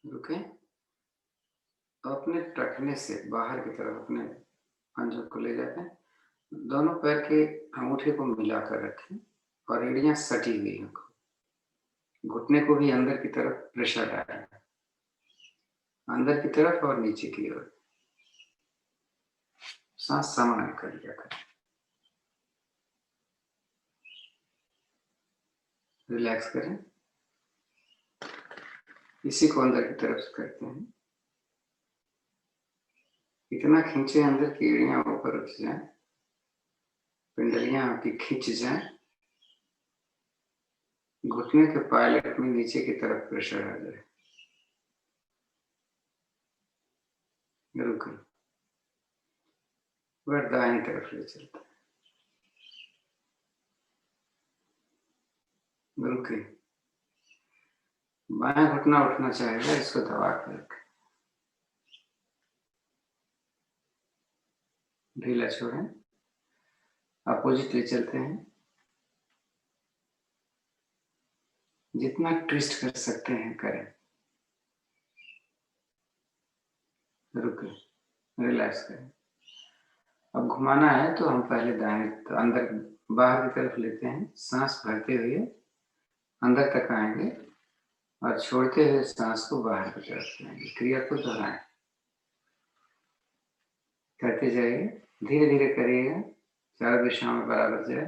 रुके। अपने टखने से बाहर की तरफ अपने पंजों को ले जाते हैं। दोनों पैर के अंगूठे को मिलाकर रखें और एड़ियां सटी हुई हैं। घुटने को भी अंदर की तरफ प्रेशर डालें, अंदर की तरफ और नीचे की ओर। सांस सामान्य कर लिया करें। रिलैक्स करें। इसी को अंदर की तरफ करते हैं। इतना खींचे अंदर की एड़ियां ऊपर उठ जाए, पिंडलियां आपकी खींच जाए, घुटने के पायलट में नीचे की तरफ प्रेशर आ जाए। रुकें। वह दाहिनी तरफ ले चलता है। रुकें। बायां घुटना उठना चाहेगा, इसको दबा कर रखें। ढीला छोड़ें। अपोजिट ले चलते हैं। जितना ट्विस्ट कर सकते हैं करें। रुकें। रिलैक्स करें। अब घुमाना है तो हम पहले दाएं तो अंदर बाहर की तरफ लेते हैं, सांस भरते हुए अंदर तक आएंगे और छोड़ते हुए सांस को बाहर की तरफ लेंगे। क्रिया को दोहराएं, करते जाइए, धीरे धीरे करिएगा, चारों दिशाओं में बराबर जाए।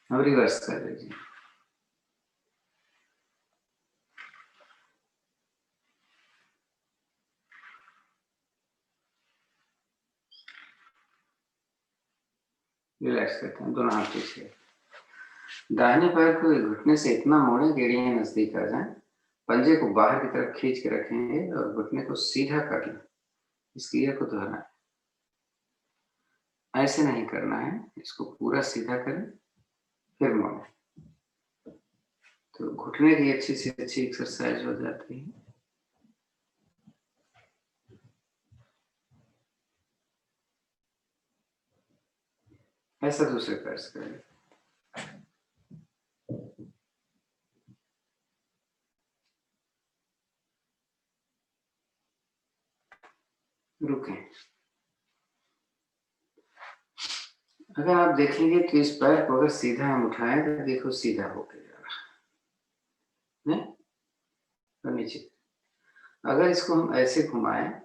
अब रिवर्स कर लीजिए। रिलैक्स करते हैं, दोनों हाथ पीछे। दाहिने पैर को घुटने से इतना मोड़ें कि एड़ियां नजदीक आ जाएं। पंजे को बाहर की तरफ खींच के रखेंगे और घुटने को सीधा कर लें। इस क्रिया को दोहराएं। ऐसे नहीं करना है, इसको पूरा सीधा करें फिर मोड़ें, तो घुटने की अच्छी से अच्छी एक्सरसाइज हो जाती है। ऐसा दूसरे पैर से करें। रुकें। अगर आप देखेंगे तो इस पैर को अगर सीधा हम उठाएं तो देखो सीधा होकर जा रहा है और नीचे। अगर इसको हम ऐसे घुमाएं,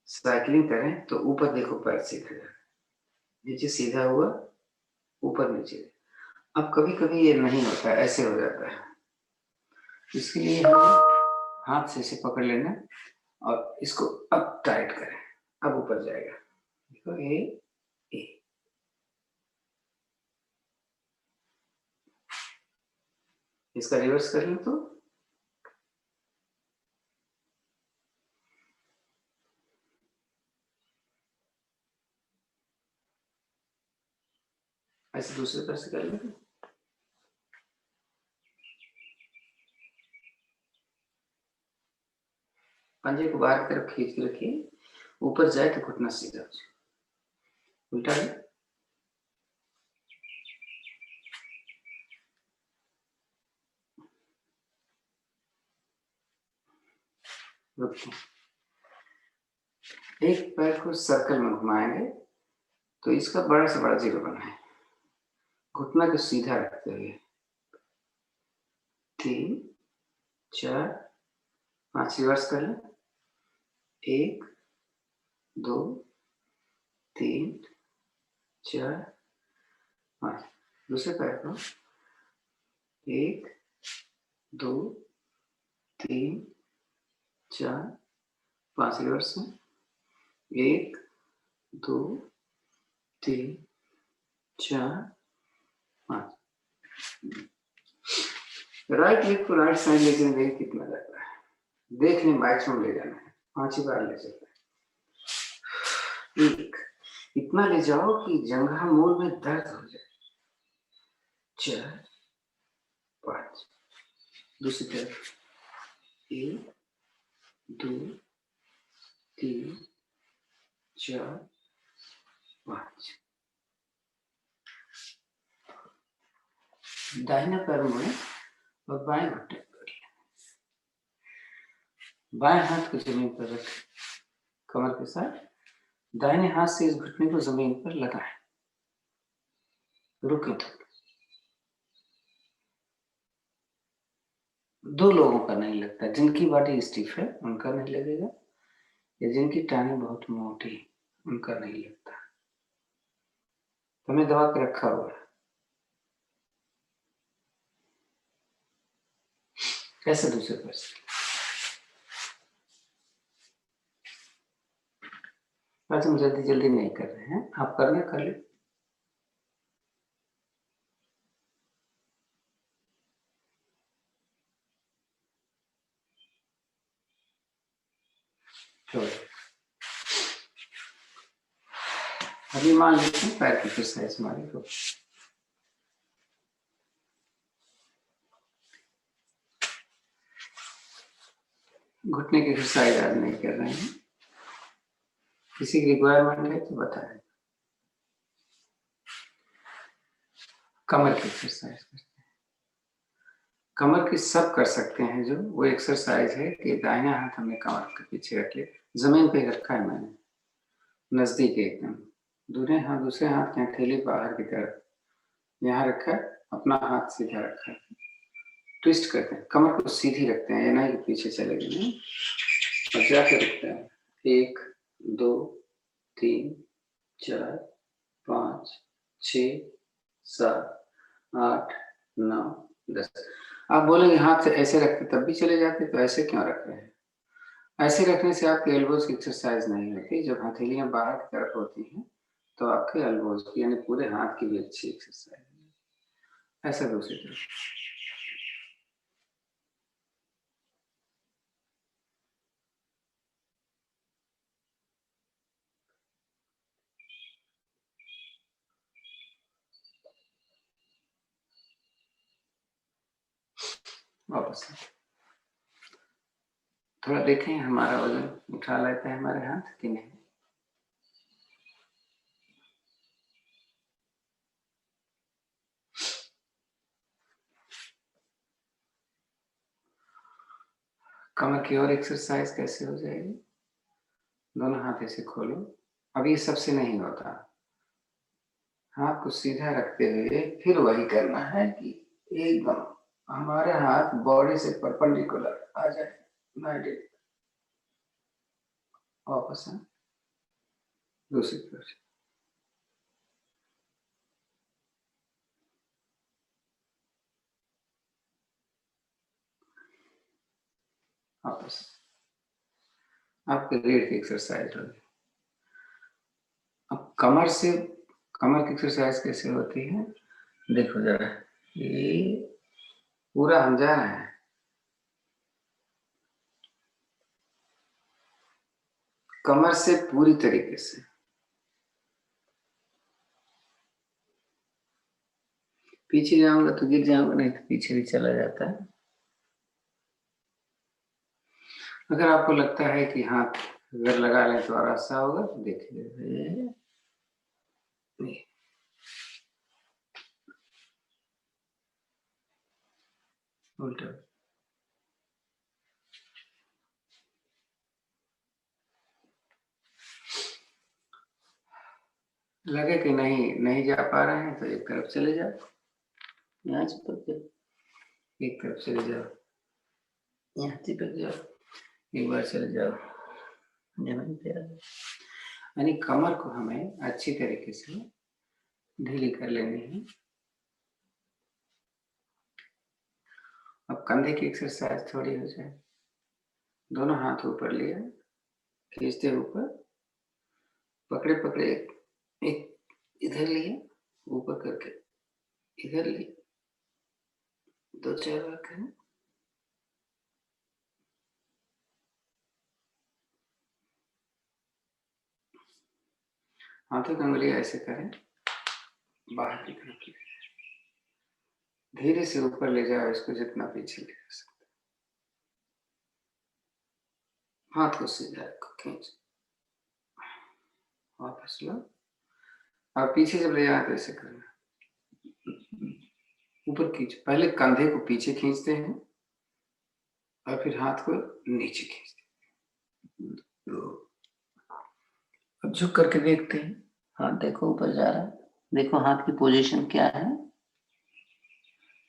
साइकिलिंग करें, तो ऊपर देखो पैर सीधा जा रहा है, नीचे सीधा हुआ, ऊपर नीचे। अब कभी कभी ये नहीं होता है, ऐसे हो जाता है। इसके लिए हमें हाथ से इसे पकड़ लेना और इसको अब टाइट करें, अब ऊपर जाएगा। देखो ये इसका रिवर्स कर लें तो ऐसे दूसरे पैर से कर लें। पंजे को बाहर की तरफ खींच के रखिए, ऊपर जाए तो घुटना सीधा हो जाए। उल्टा है। एक पैर को सर्कल में घुमाएंगे तो इसका बड़ा से बड़ा जीरो बनाए, घुटना को सीधा रखते हुए। 3 4 5 रिवर्स कर लें। 1 2 3 4 5। दूसरे पैर को 1 2 3 4 5 रिवर्स में। 1 2 3 4 5। राइट लेग को राइट साइड ले जाएंगे, कितना जाता है देख लें, मैक्सिमम ले जाना है, 5 ही बार ले चलते हैं। 1 इतना ले जाओ कि जंघा मूल में दर्द हो जाए। 4 5। दूसरी तरफ 1 2 3 4 5। दाहिने पैर में और बाएं घुटने पर लिया, बाएं हाथ को जमीन पर रखें कमर के साथ, दाहिने हाथ से इस घुटने को जमीन पर लगाएं, रुके थोड़ा। 2 लोगों का नहीं लगता, जिनकी बॉडी स्टिफ है उनका नहीं लगेगा, या जिनकी टांगें बहुत मोटी उनका नहीं लगता। तो हमें दबा के रखा हुआ है। कैसे दूसरे पर्सन, वैसे हम जल्दी जल्दी नहीं कर रहे हैं, आप करना कर ले। अभी मान लेते हैं पैर की एक्सरसाइज हमारी को, घुटने की एक्सरसाइज आज नहीं कर रहे हैं, किसी की रिक्वायरमेंट है तो बताएं। कमर की एक्सरसाइज करते हैं, कमर की सब कर सकते हैं, जो वो एक्सरसाइज है कि दाहिना हाथ हमने कमर के पीछे रख लिया, जमीन पे रखा है मैंने, नजदीक एकदम, दूसरे हाथ की हथेली बाहर की तरफ यहाँ रखा है, अपना हाथ सीधा रखा है, ट्विस्ट करते हैं, कमर को सीधी रखते हैं, ये नहीं कि पीछे चले गए, और जाके रखते हैं 1 2 3 4 5 6 7 8 9 10। आप बोलेंगे हाथ से ऐसे रखते तब भी चले जाते, तो ऐसे क्यों रख रहे हैं? ऐसे रखने से आपके एल्बोज की एक्सरसाइज नहीं होती, जब हथेलियां बाहर की तरफ होती हैं तो आपके एल्बोज की यानी पूरे हाथ की भी अच्छी एक्सरसाइज है। ऐसा दूसरी तरफ, वापस थोड़ा देखें हमारा वजन उठा लेता है हमारे हाथ कि नहीं। कमर की और एक्सरसाइज कैसे हो जाएगी, दोनों हाथ ऐसे खोलो, अब ये सबसे नहीं होता, हाथ को सीधा रखते हुए फिर वही करना है कि एकदम हमारे हाथ बॉडी से परपेंडिकुलर आ जाए, 90 वापस है दूसरी तरफ, वापस आपके रीढ़ की एक्सरसाइज होगी। अब कमर की एक्सरसाइज कैसे होती है, देखो जरा, ये पूरा हम जा रहे हैं, कमर से पूरी तरीके से, पीछे जाऊंगा तो गिर जाऊंगा, नहीं तो पीछे भी चला जाता है। अगर आपको लगता है कि हाथ अगर लगा लें तो और आसान होगा तो देखिए, उल्टा लगे कि नहीं जा पा रहे हैं तो एक तरफ चले जाओ, यहाँ चिपक जाओ, एक तरफ चले जाओ, यहाँ चिपक जाओ, एक बार चले जाओ, जमीन पे आ जाओ, यानी कमर को हमें अच्छी तरीके से ढीली कर लेनी है। अब कंधे की एक्सरसाइज थोड़ी हो जाए, दोनों हाथ ऊपर लिया, खींचते ऊपर, पकड़े पकड़े, एक इधर लिया, ऊपर करके इधर लिया, 2-4 बार करें, हाथों की उंगलियां ऐसे करें, बाहर की तरफ धीरे से ऊपर ले जाओ, इसको जितना पीछे ले जा सकते, हाथ को सीधा रखो, खींच, वापस लो, और पीछे जब ले जाए तो ऐसे करना, ऊपर खींच, पहले कंधे को पीछे खींचते हैं और फिर हाथ को नीचे खींचते हैं। तो अब झुक करके देखते हैं, हाथ देखो ऊपर जा रहा है, देखो हाथ की पोजीशन क्या है,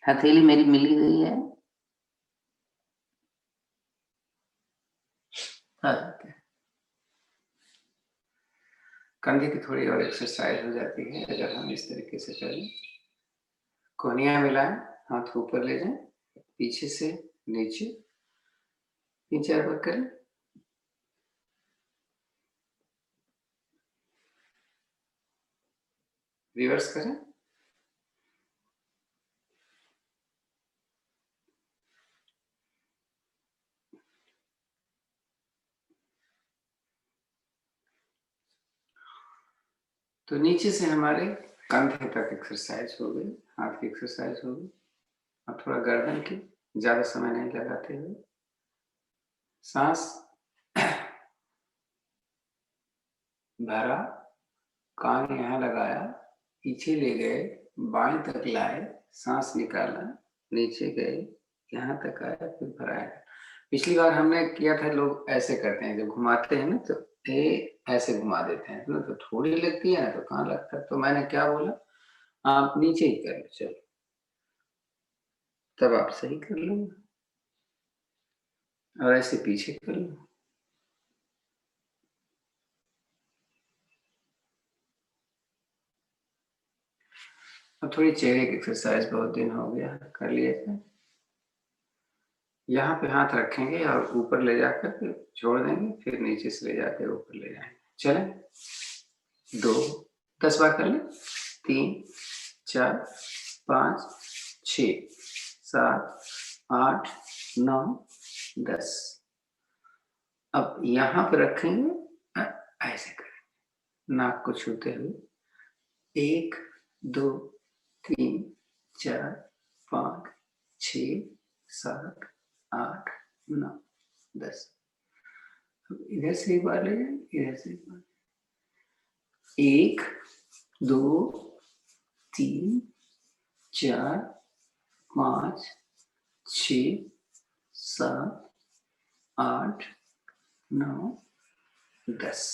हथेली मेरी मिली हुई है, कंधे की थोड़ी और एक्सरसाइज हो जाती है अगर हम इस तरीके से करें। कोहनियां मिलाएं, हाथ को ऊपर ले जाएं, पीछे से नीचे 3-4 बार करें। रिवर्स करें। तो नीचे से हमारे कंधे तक एक्सरसाइज हो गई, हाथ की एक्सरसाइज हो गई। अब थोड़ा गर्दन की, ज्यादा समय नहीं लगाते हुए सांस भरा, कान यहाँ लगाया, पीछे ले गए, बाएं तक लाए, सांस निकाला, नीचे गए, यहाँ तक आया, फिर भराया। पिछली बार हमने किया था, लोग ऐसे करते हैं, जब घुमाते हैं ना तो ऐसे घुमा देते हैं ना, तो थोड़ी लगती है ना, तो कहाँ लगता है। तो मैंने क्या बोला, आप नीचे ही कर लो, चलो, तब आप सही कर लो, और ऐसे पीछे कर लो। अब थोड़ी चेहरे की एक्सरसाइज, बहुत दिन हो गया, कर लिए थे। यहाँ पे हाथ रखेंगे और ऊपर ले जाकर फिर छोड़ देंगे, फिर नीचे से ले जाकर ऊपर ले जाएंगे। चले, 2, 10 बार कर ले, 3, 4, 5, 6, 7, 8, 9, 10। अब यहाँ पे रखेंगे, ऐसे करेंगे, नाक को छूते हुए, 1, 2, 3, 4, 5, 6, 7, 8, 9, 10। इधर से एक बार ले जाए, इधर से एक बार, 1, 2, 3, 4, 5, 6, 7, 8, 9, 10।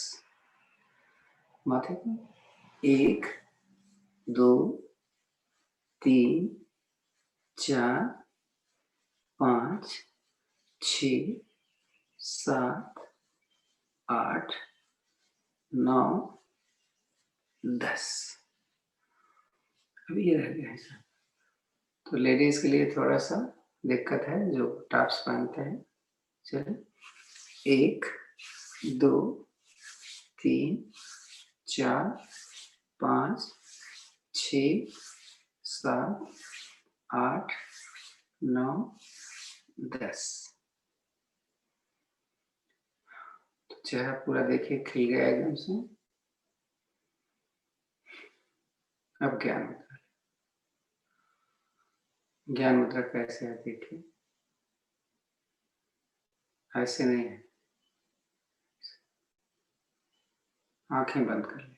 माथे को 1, 2, 3, 4, 5, 6, 7, 8, 9, 10। अभी ये रह गया ऐसा। तो लेडीज के लिए थोड़ा सा दिक्कत है, जो टॉप्स पहनते हैं। चलिए, 1, 2, 3, 4, 5, 6, 7, 8, 9, 10। तो चेहरा पूरा देखिए खिल गया एकदम से। अब ज्ञान मुद्रा, ज्ञान मुद्रा कैसे है देखिए, ऐसे नहीं है, आंखें बंद कर ले,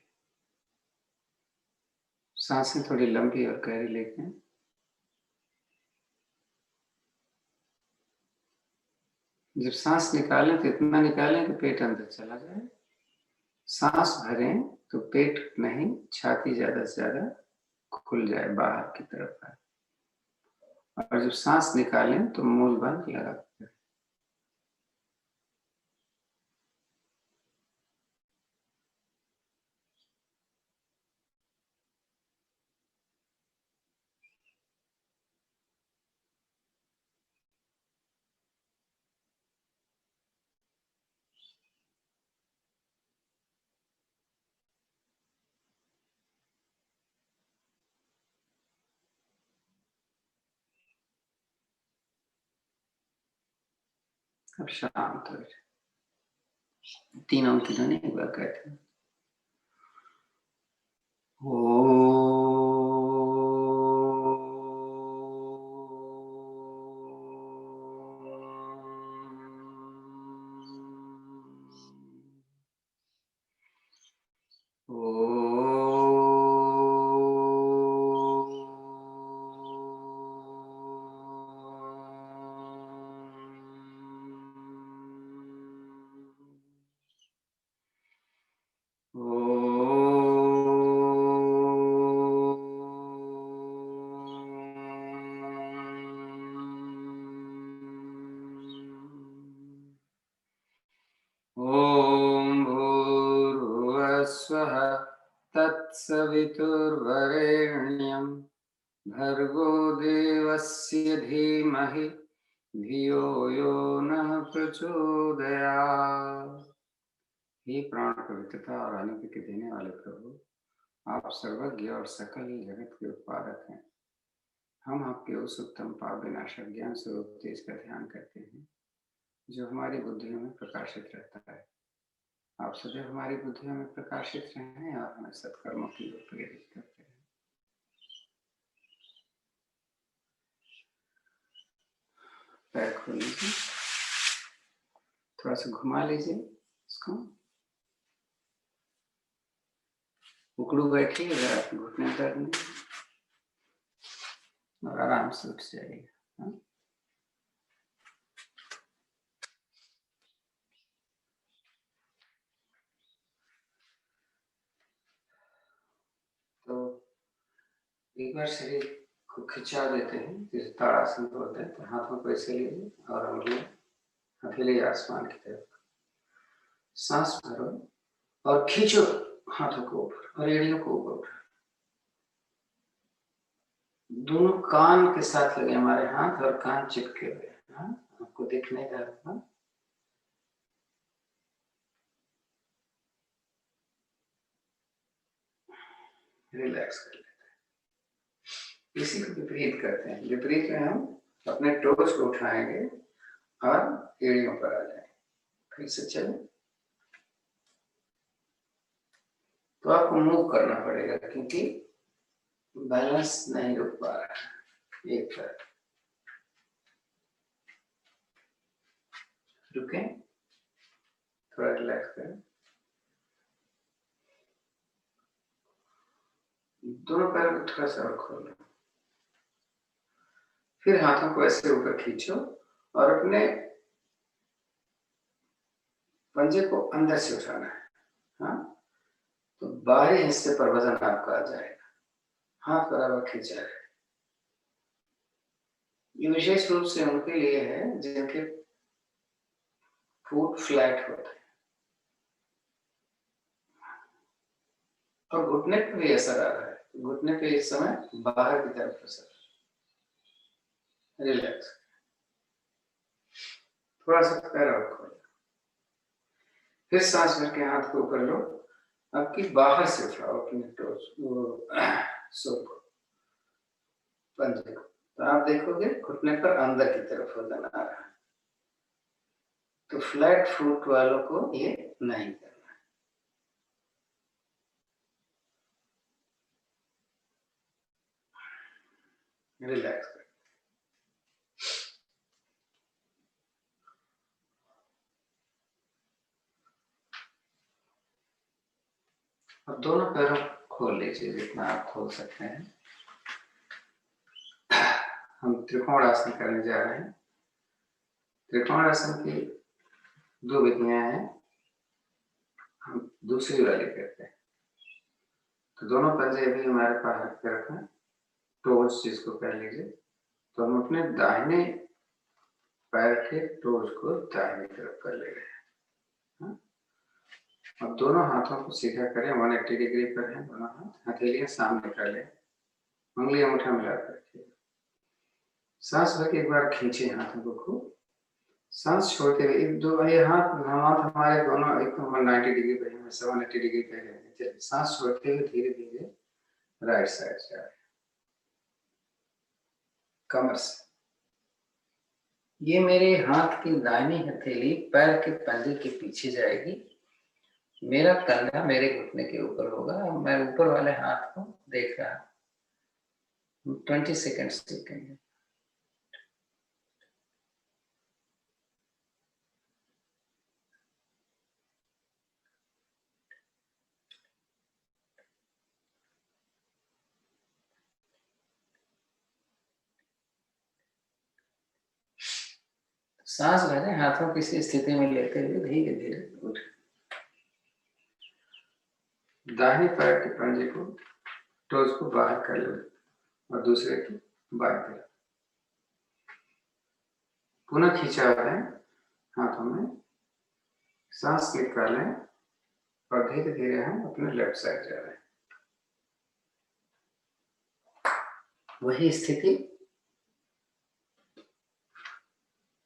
सांसें थोड़ी लंबी और गहरी लेके, जब सांस निकालें तो इतना निकालें कि पेट अंदर चला जाए, सांस भरें तो पेट नहीं, छाती ज्यादा से ज्यादा खुल जाए, बाहर की तरफ आए, और जब सांस निकालें तो मूल बंद लगा करें। अब शांत हो जाए, 3 ओम की ध्वनि एक बार कहते हैं, तत्सवितुर्वरेण्यं भर्गो देवस्य धीमहि धियो यो नः प्रचोदयात्। हे प्राण पवित्रता और आनंद के देने वाले प्रभु, आप सर्वज्ञ और सकल जगत के उत्पादक हैं। हम आपके उस उत्तम पाप विनाशक ज्ञान स्वरूप तेज का ध्यान करते हैं जो हमारी बुद्धियों में प्रकाशित रहता है। आप सदैव हमारी बुद्धियों में प्रकाशित रहें और हमें सत्कर्मों की ओर प्रेरित करते हैं। पैर खोल लीजिए, थोड़ा सा घुमा लीजिए इसको, उकड़ू बैठिए अगर आप घुटने दर्द में, और आराम से उठ जाइएगा। तो एक बार शरीर को खिंचा देते हैं, जैसे ताड़ासन बोलते हैं, तो हाथों को ऐसे लीजिए और उंगलियां हथेली आसमान की तरफ, सांस भरो और खींचो हाथों को ऊपर और एड़ियों को ऊपर। दोनों कान के साथ लगे हमारे हाथ और कान चिपके हुए, आपको दिखने का रिलैक्स कर लेते हैं। इसी को विपरीत करते हैं। विपरीत में हम अपने टोज को उठाएंगे और एड़ियों पर आ जाएंगे। फिर से चले तो आपको मूव करना पड़ेगा क्योंकि बैलेंस नहीं रुक पा रहा है। एक बार रुके, थोड़ा रिलैक्स करें, दोनों पैर को थोड़ा सा और खोलो, फिर हाथों को ऐसे ऊपर खींचो और अपने पंजे को अंदर से उठाना है। हाँ, तो बाहरी हिस्से पर वजन आपका आ जाएगा, हाथ बराबर खींचा है। ये विशेष रूप से उनके लिए है जिनके फुट फ्लैट होते हैं और घुटने पे भी असर आ रहा है। घुटने पे इस समय बाहर की तरफ असर, रिलैक्स, थोड़ा सा पैर और खोलो, फिर सांस भर के हाथ को ऊपर लो, आपकी बाहर से उठाओ अपने टोज को, पंजे को, तो आप देखोगे घुटने पर अंदर की तरफ वजन आ रहा है। तो फ्लैट फुट वालों को ये नहीं करना है। रिलैक्स कर, अब दोनों पैरों खोल लीजिए जितना आप खोल सकते हैं। हम त्रिकोण आसन करने जा रहे हैं। त्रिकोण आसन की दो विधियां हैं, हम दूसरी वाली करते हैं। तो दोनों पंजे भी हमारे पास रख के रखें, टोज जिसको कह लीजिए। तो हम अपने दाहिने पैर के टोज को दाहिनी तरफ कर ले रहे हैं। अब दोनों हाथों को सीधा करें, 180 डिग्री पर है दोनों हाथ, हथेलियां सामने कर लें, उंगलियां मुठा मिला कर रखिए। सांस भर के एक बार खींचे हाथों को खूब, सांस छोड़ते हुए एक दो ये हाथ हमारे दोनों एकदम 190 डिग्री पे है, 180 डिग्री पे है। सांस छोड़ते हुए धीरे धीरे राइट साइड से आए, कमर से। ये मेरे हाथ की दाहिनी हथेली पैर के पंजे के पीछे जाएगी, मेरा कंधा मेरे घुटने के ऊपर होगा और मैं ऊपर वाले हाथ को देख रहा हूँ। 20 सेकेंड्स देखेंगे। सांस भरें, हाथों किसी स्थिति में लेते हुए धीरे धीरे उठे, दाहिने पैर के पंजे को टोज को बाहर कर ले और दूसरे की बाएं तरफ पुनः खींचा है हाथों में, सांस निकालें और धीरे धीरे हम अपने लेफ्ट साइड जा रहे हैं। वही स्थिति,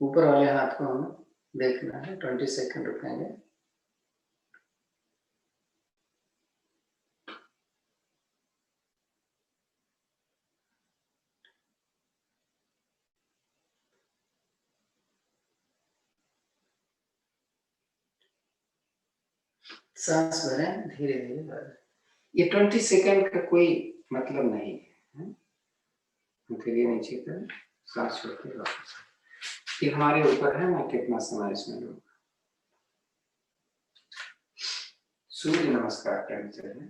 ऊपर वाले हाथ को हमें देखना है। 20 सेकंड रुकेंगे। सांस भरें, धीरे धीरे भरें। ये 20 सेकंड का कोई मतलब नहीं है। धीरे नीचे कर, सांस छोड़ते वापस। ये हमारे ऊपर है ना कितना समय इसमें लूंगा। सूर्य नमस्कार करने चाहिए,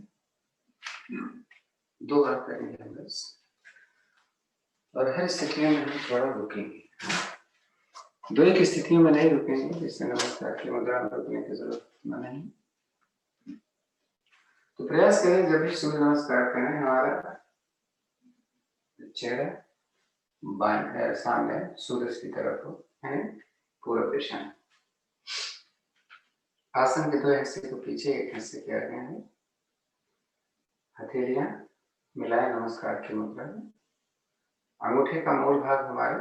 2 बार करेंगे हम बस। और हर स्थितियों में हम थोड़ा रुकेंगे। 2 स्थितियों में नहीं रुकेंगे, जिससे नमस्कार की मुद्रा में रुकने की जरूरत नहीं। तो प्रयास करें जब भी सूर्य नमस्कार करें, हमारा चेहरा बाएं सामने सूरज की तरफ हो, है पूर्व दिशा में। आसन के 2 हिस्से को पीछे, 1 हिस्से के आगे हैं। हथेलियां मिलाए नमस्कार की मुद्रा में। अंगूठे का मूल भाग हमारे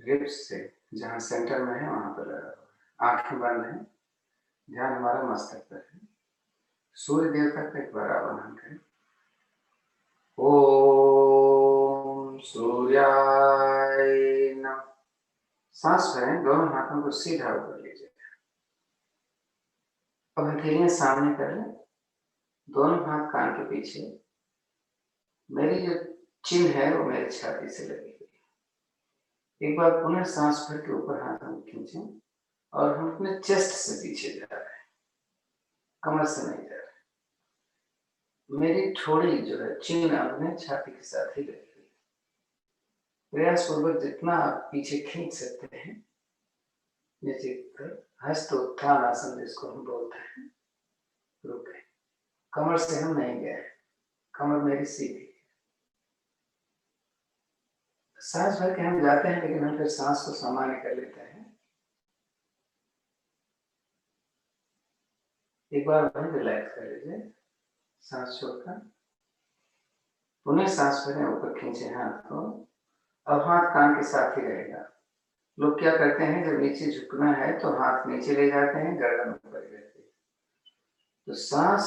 रिब्स से, जहां सेंटर में है, वहां पर लगा हुआ है। आंखें बंद हैं, ध्यान हमारा मस्तक पर है। सूर्य देवता का एक बार आवाहन करें। ओम सूर्याय नमः। सांस भरें, दोनों हाथों को सीधा ऊपर लीजिए। अब हथेलियां सामने कर लें, दोनों हाथ कान के पीछे। मेरी जो चिन्ह है वो मेरी छाती से लगी हुई है। एक बार पुनः सांस भर के ऊपर हाथ हम खींचें और हम अपने चेस्ट से पीछे जा रहे हैं, कमर से नहीं जा रहे। मेरी ठोड़ी जो है, चिन्ह अपने छाती के साथ ही लगी हुई है। प्रयास पूर्वक जितना आप पीछे खींच सकते हैं, नीचे हस्त उत्थान आसन जिसको हम बोलते हैं, रुके। कमर से हम नहीं गए, कमर मेरी सीधी। सांस भर के हम जाते हैं, लेकिन हम फिर सांस को सामान्य कर लेते हैं। एक बार वहीं रिलैक्स कर लीजिए, सांस छोड़कर पुनः सांस भरें, ऊपर खींचे हाथ को। अब हाथ कान के साथ ही रहेगा। लोग क्या करते हैं, जब नीचे झुकना है तो हाथ नीचे ले जाते हैं, गर्दन ऊपर रहती है। तो सांस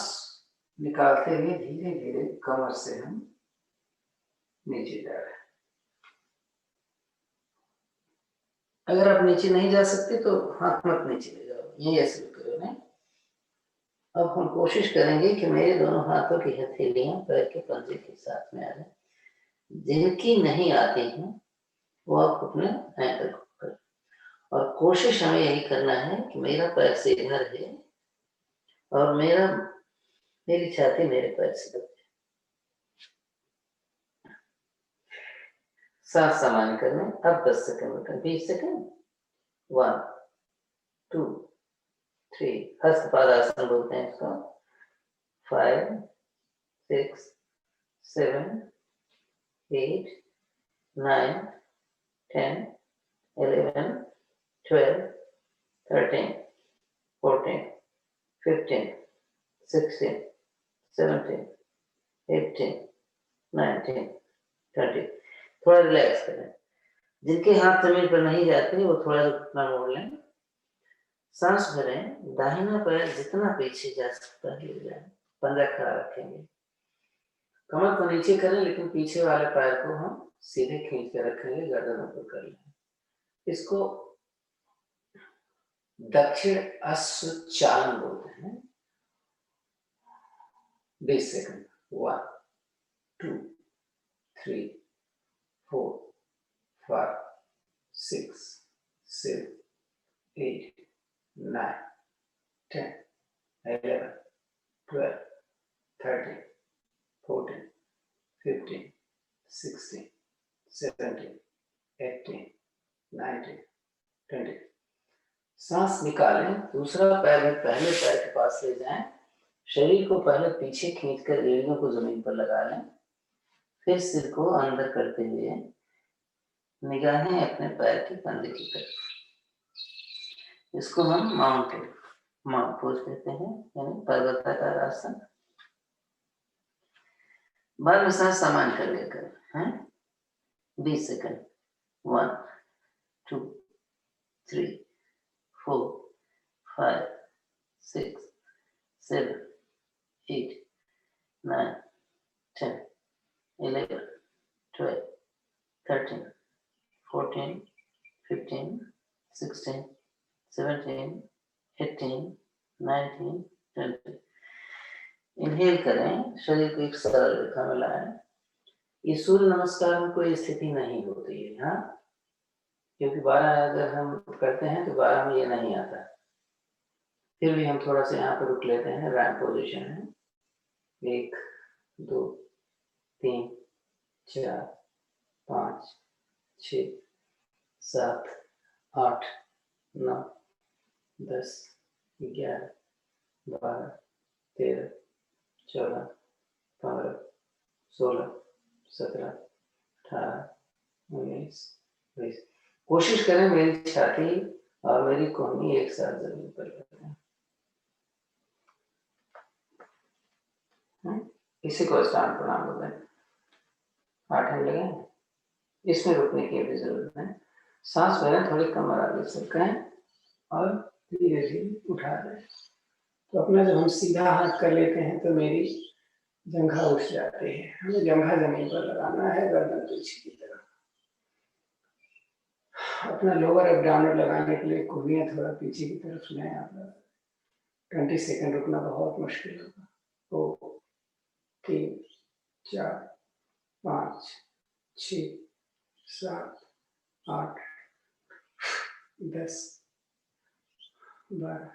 निकालते हुए धीरे धीरे कमर से हम नीचे जा रहे हैं। अगर आप नीचे नहीं जा सकते तो हाथ मत नीचे ले जाओ, यही ऐसे करो ना। अब हम कोशिश करेंगे कि मेरे दोनों हाथों की हथेलियां पैर के पंजे के साथ में आ जाए। जिनकी नहीं आती हैं वो आप अपने एंकल को करें, और कोशिश हमें यही करना है कि मेरा पैर सीधा रहे और मेरी छाती मेरे पैर से लगे। सांस सामान्य करना। अब 10 सेकंड, 20 सेकंड। 1 2 3, हस्तपादासन बोलते हैं इसको। 5 6 7 8 9 10 11 12 13 14 15 16 17 18 19 20। थोड़ा रिलैक्स करें। जिनके हाथ जमीन पर नहीं जाते वो थोड़ा घुटना मोड़ लें। सांस भरें, दाहिना पैर जितना पीछे जा सकता है ले जाए। पंजा खड़ा रखेंगे, कमर को नीचे करें, लेकिन पीछे वाले पैर को हम सीधे खींच के रखेंगे, गर्दन ऊपर कर लें। इसको दक्षिण अश्वचालन बोलते हैं। 20 सेकंड। 1 2 3 4 5 6 7 8 9 10 11 12 13 14 15 16 17 18 19 20। सांस निकालें, दूसरा पैर भी पहले पैर के पास ले जाएं। शरीर को पहले पीछे खींचकर एड़ियों को जमीन पर लगा लें, फिर सिर को अंदर करते हुए निगाहें अपने पैर के कंधे की तरफ। इसको हम माउंट पोज कहते हैं, यानी पर्वताकार आसन। बाद में सांस सामान कर लेकर, हैं 20 सेकंड। 1 2 3 4 5 6 7 8 9 10 11 12 13 14 15 16 17 18 19 20। इनहेल करें, शरीर को एक सरल रेखा में लाएं। ये सूर्य नमस्कार में कोई स्थिति नहीं होती है, हाँ, क्योंकि 12 अगर हम करते हैं तो 12 में ये नहीं आता। फिर भी हम थोड़ा सा यहाँ पर रुक लेते हैं, रैंप पोजीशन है। 1 2 3 4 5 6 7 8 9 10 11 12 13 14 15 16 17 18 19 20। कोशिश करें मेरी छाती और मेरी कोहनी एक साथ जमीन पर रखें। इसी को स्टार्ट प्रणाम बोलते हैं। 8 लगे, इसमें रुकने की भी जरूरत है। सांस भरें, थोड़ी कमर आगे सरकाएं और धीरे धीरे उठा दें। तो अपना जब हम सीधा हाथ कर लेते हैं तो मेरी जंघा उठ जाती है। हमें जंघा जमीन पर लगाना है, गर्दन पीछे की तरफ। अपना लोअर एब्डोमेन लगाने के लिए कुहनियां थोड़ा पीछे की तरफ लें। आप 20 सेकंड रुकना बहुत मुश्किल होगा। 2 3 4 5 6 7 8 10 12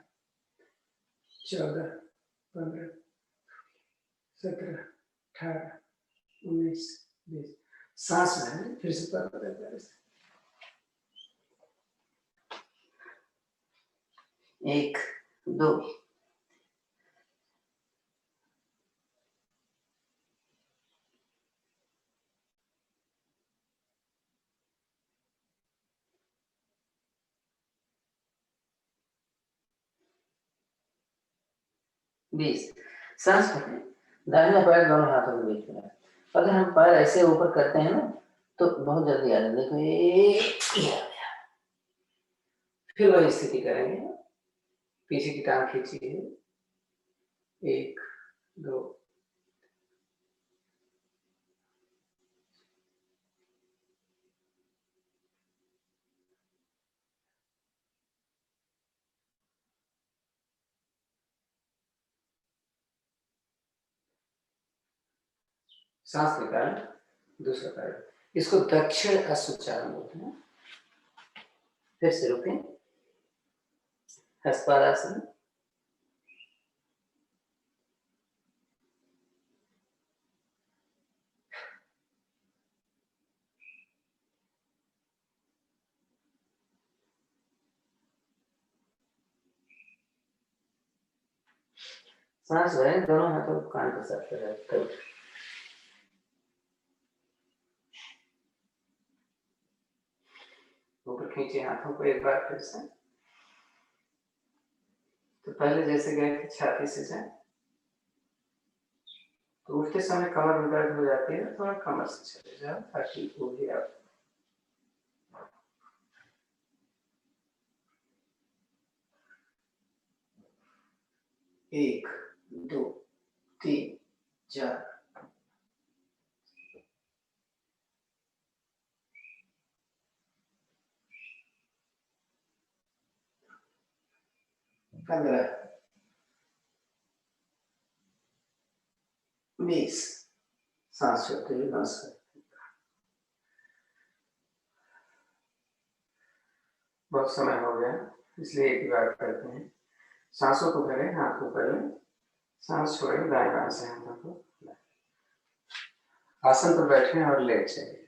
14 15 17 18 19 20। सांस लें, फिर से पर 1 2 20। सांस भरें, दाहिना पैर दोनों हाथों के बीच में। अगर हम पैर ऐसे ऊपर करते हैं ना तो बहुत जल्दी आ जाए। देखो ये फिर वही स्थिति करेंगे, पीछे की टांग खींचिए। 1 2 सांस निकालें, दूसरा पैर। इसको दक्षिण अश्वचारण बोलते हैं। फिर से रुकें, हस्तासन। सांस भरें, दोनों हाथों को कान के साथ रखें। ऊपर खींचे हाथों को एक बार फिर से। तो पहले जैसे गए थे छाती से जाए, तो उठते समय कमर में दर्द हो जाती है, थोड़ा कमर से चले जाओ ताकि वो भी आप 1 2 3 4 15 20। सांस छोड़ते हुए नमस्कार। बहुत समय हो गया, इसलिए एक ही बार करते हैं। सांसों को भरें, हाथ को पकड़ें, सांस छोड़ें, दाएं बाएं से हाथों को। आसन पर बैठे और लेट जाइए।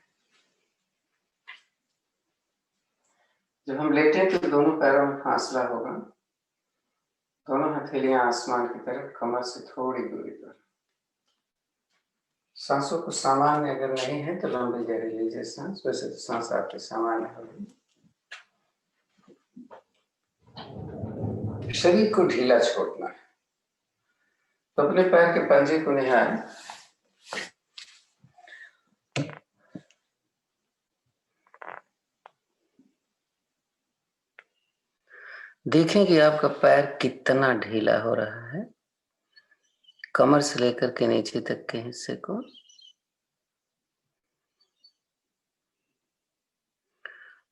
जब हम लेटे तो दोनों पैरों में फासला होगा, दोनों हथेलियां आसमान की तरफ, कमर से थोड़ी दूरी पर। सांसों को सामान्य अगर नहीं है तो लंबी गहरी लीजिए सांस। वैसे तो सांस आपकी सामान्य होगी। शरीर को ढीला छोड़ना है, तो अपने पैर के पंजे को निहारें देखें कि आपका पैर कितना ढीला हो रहा है, कमर से लेकर के नीचे तक के हिस्से को।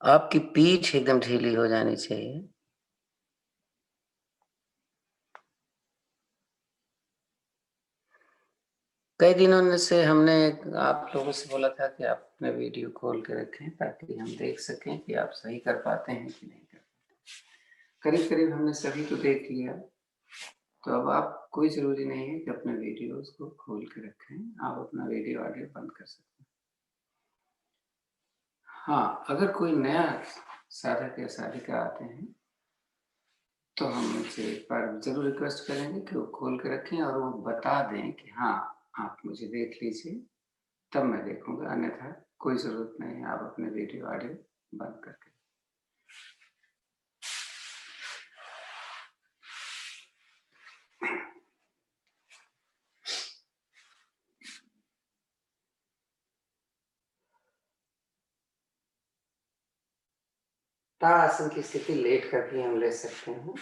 आपकी पीठ एकदम ढीली हो जानी चाहिए। कई दिनों से हमने आप लोगों से बोला था कि आप अपने वीडियो खोल के रखें ताकि हम देख सकें कि आप सही कर पाते हैं कि नहीं कर पाते। करीब करीब हमने सभी को देख लिया, तो अब आप कोई ज़रूरी नहीं है कि अपने वीडियोस को खोल के रखें, आप अपना वीडियो ऑडियो बंद कर सकते हैं। हाँ, अगर कोई नया साधक या साधिका आते हैं तो हम उनसे एक बार ज़रूर रिक्वेस्ट करेंगे कि वो खोल के रखें और वो बता दें कि हाँ, आप मुझे देख लीजिए, तब मैं देखूँगा, अन्यथा कोई ज़रूरत नहीं है, आप अपने वीडियो ऑडियो बंद करके। ताड़ासन की स्थिति लेट कर भी हम ले सकते हैं,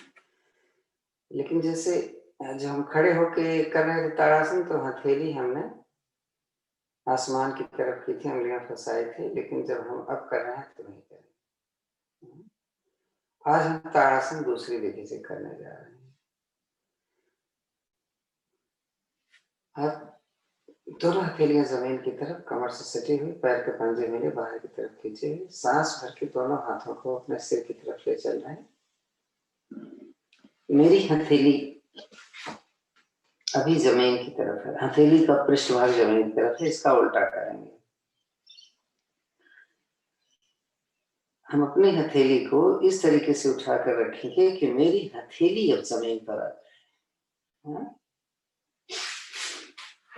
लेकिन जैसे जब हम खड़े होके कर रहे थे ताड़ासन तो हथेली हमने आसमान की तरफ की थी, उंगलियां फंसाई थी, लेकिन जब हम अब कर रहे हैं तो नहीं करेंगे। आज हम ताड़ासन दूसरी विधि से करने जा रहे हैं। अब दोनों हथेलियां जमीन की तरफ, कमर से सटी हुई, पैर के पंजे मेले बाहर की तरफ खींचे हुए, सांस भर के दोनों हाथों को अपने सिर की तरफ ले चल रहे हैं। मेरी हथेली अभी जमीन की तरफ है, हथेली का पृष्ठभाग जमीन की तरफ है, इसका उल्टा करेंगे। हम अपनी हथेली को इस तरीके से उठाकर रखेंगे कि मेरी हथेली अब जमीन पर आ जाए।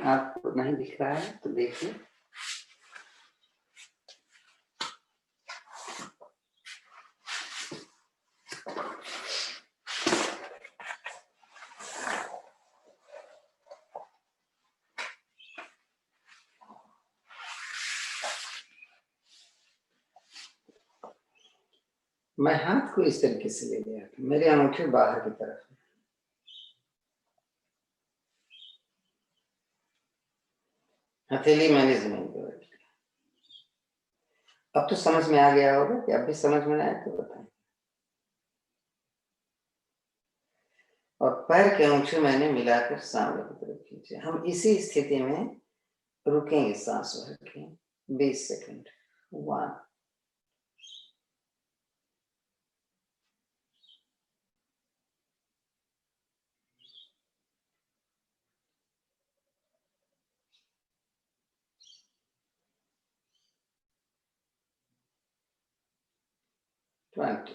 आपको नहीं दिख रहा है तो देखिए, मैं हाथ को इस तरीके से ले लिया, मेरे अंगूठे बाहर की तरफ, हथेली मैंने जमीन पर रखी। अब तो समझ में आ गया होगा कि अब भी समझ में आए तो बताएं। और पैर के अंगूठे मैंने मिलाकर सामने की तरफ खींचे। हम इसी स्थिति में रुकेंगे सांस भर के 20 सेकंड। 1 20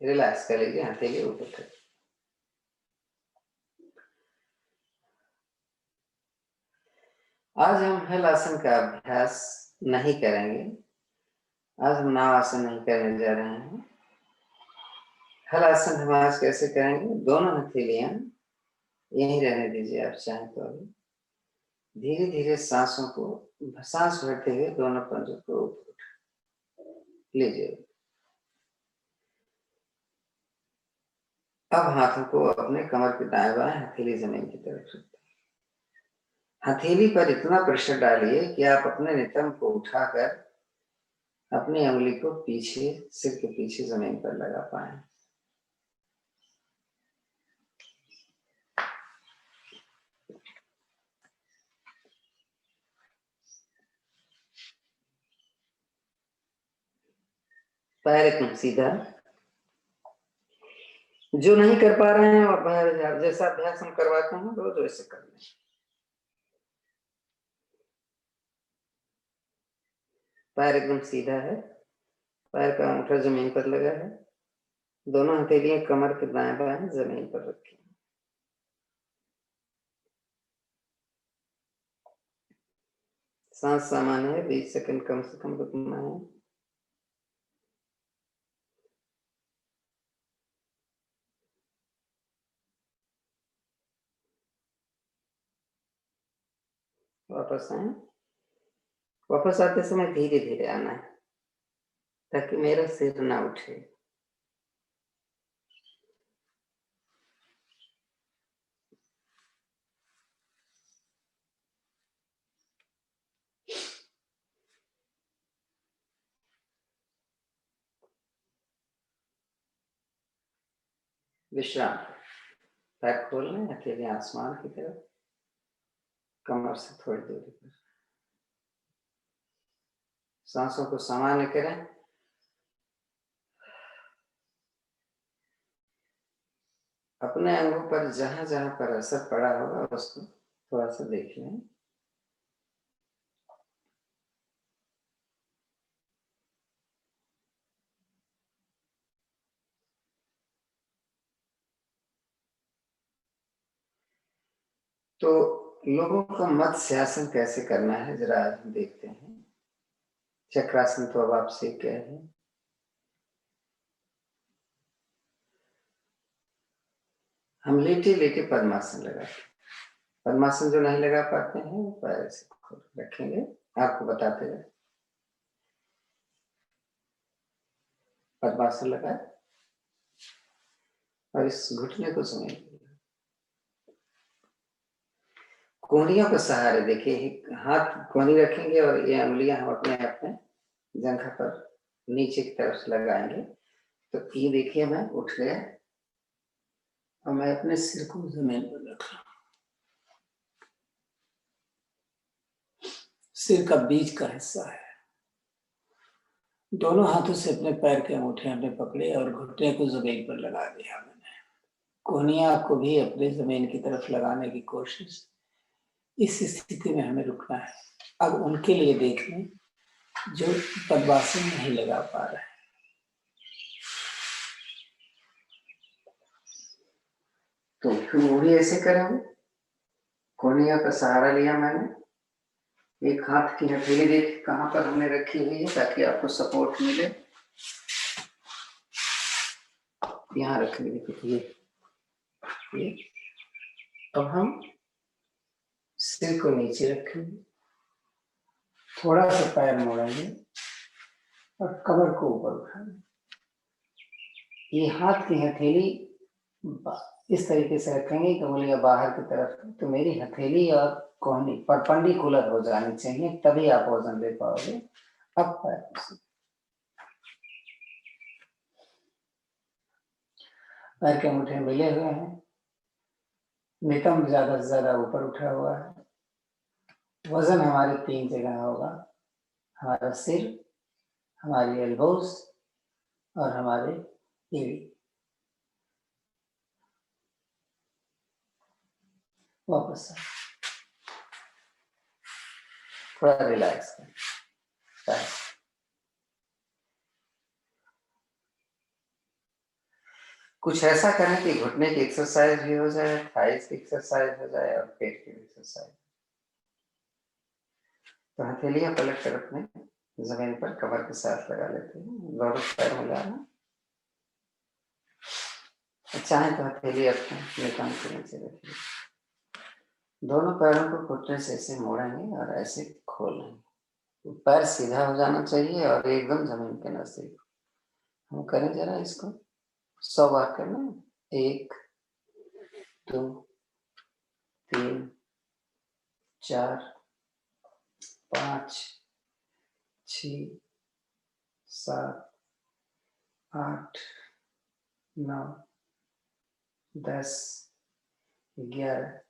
रिलैक्स कर लीजिए, हथेली ऊपर कर। आज हम हलासन का अभ्यास नहीं करेंगे। आज हम नावासन नहीं करने जा रहे हैं। हलासन हम आज कैसे करेंगे? दोनों हथेलियां यहीं रहने दीजिए आप चाहें तो। अभी धीरे धीरे सांसों को, सांस भरते हुए दोनों पंजों को ऊपर लीजिए। अब हाथों को अपने कमर के दाएं बाएं, हथेली जमीन की तरफ रखते हैं। हथेली पर इतना प्रेशर डालिए कि आप अपने नितंब को उठाकर अपनी उंगली को पीछे, सिर के पीछे जमीन पर लगा पाए। पैर एकदम सीधा। जो नहीं कर पा रहे हैं और जैसा अभ्यास हम करवाते हैं रोज वैसे कर लें। पैर एकदम सीधा है, पैर का अंगूठा जमीन पर लगा है, दोनों हथेलियां कमर के दाएं बाएं जमीन पर रखी। सांस सामान्य है, 20 सेकंड कम से कम रुकना है। वापस आए। वापस आते समय धीरे धीरे आना है ताकि मेरा सिर ना उठे। विश्राम। पैर खोल लें अकेले आसमान की तरफ, कमर से थोड़ी दूरी पर। सांसों को सामान्य करें। अपने अंगों पर जहां जहां पर असर पड़ा होगा उसको थोड़ा सा देख लें। तो लोगों का मत्स्यासन कैसे करना है जरा आज हम देखते हैं। चक्रासन तो अब आप सीख गए हैं। हम लेटे लेटे पद्मासन लगाते। पद्मासन जो नहीं लगा पाते हैं वो पैर से खोल रखेंगे, आपको बताते हैं। पद्मासन लगाए और इस घुटने को समेट, कोहनियों के सहारे देखिए, हाथ कोहनी रखेंगे और ये अंगुलियां हम अपने अपने जंघा पर नीचे की तरफ से लगाएंगे। तो ये देखिए मैं उठ गया और मैं अपने सिर को जमीन पर रख रहा हूं। सिर का बीच का हिस्सा है। दोनों हाथों से अपने पैर के अंगूठे हमने पकड़े और घुटने को जमीन पर लगा दिया मैंने। कोहनिया को भी अपने जमीन की तरफ लगाने की कोशिश। इस स्थिति में हमें रुकना है। अब उनके लिए देख लें जो पद्मासन नहीं लगा पा रहे हैं। तो फिर वो भी ऐसे करेंगे। कोहनिया का सहारा लिया मैंने, एक हाथ की हथेली देखिए कहां पर हमने रखी हुई है ताकि आपको सपोर्ट मिले। यहाँ रखेंगे देखिए ये। अब हम सिर को नीचे रखेंगे, थोड़ा सा पैर मोड़ेंगे और कमर को ऊपर उठाएंगे। ये हाथ की हथेली इस तरीके से रखेंगे कि उंगलियां बाहर की तरफ, तो मेरी हथेली और कोहनी परपेंडिकुलर हो जानी चाहिए, तभी आप वजन ले पाओगे। अब पैर के अंगूठे मिले हुए हैं, नितंब ज्यादा से ज्यादा ऊपर उठा हुआ है। वजन हमारे 3 जगह होगा, हमारा सिर, हमारी एल्बोज और हमारे एड़ी। वापस थोड़ा रिलैक्स करें। कुछ ऐसा करें कि घुटने की एक्सरसाइज भी हो जाए, थाइस की एक्सरसाइज हो जाए और पेट की एक्सरसाइज। तो हथेलियां पलट कर अपने जमीन पर कमर के साथ लगा लेते हैं, दोनों पैर मिलाना। चाहे तो हथेली अपने नितंब के नीचे रखिए। दोनों पैरों को घुटने से ऐसे मोड़ेंगे और ऐसे खोलेंगे। तो पैर सीधा हो जाना चाहिए और एकदम जमीन के नजदीक। हम करें जरा इसको 100 बार करना। 1 2 3 4 5 6 7 8 9 10 11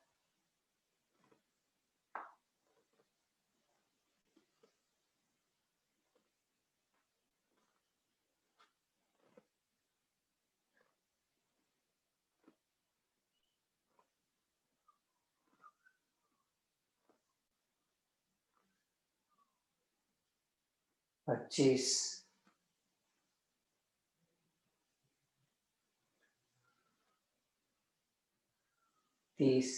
25 30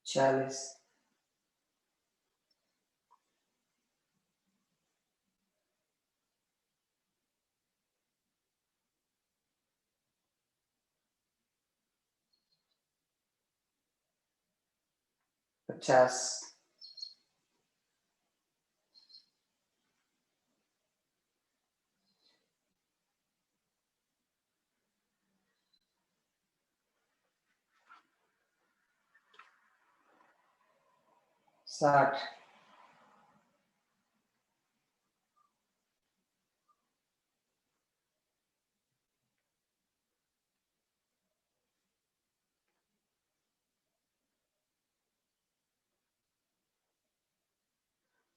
40 50 60 60,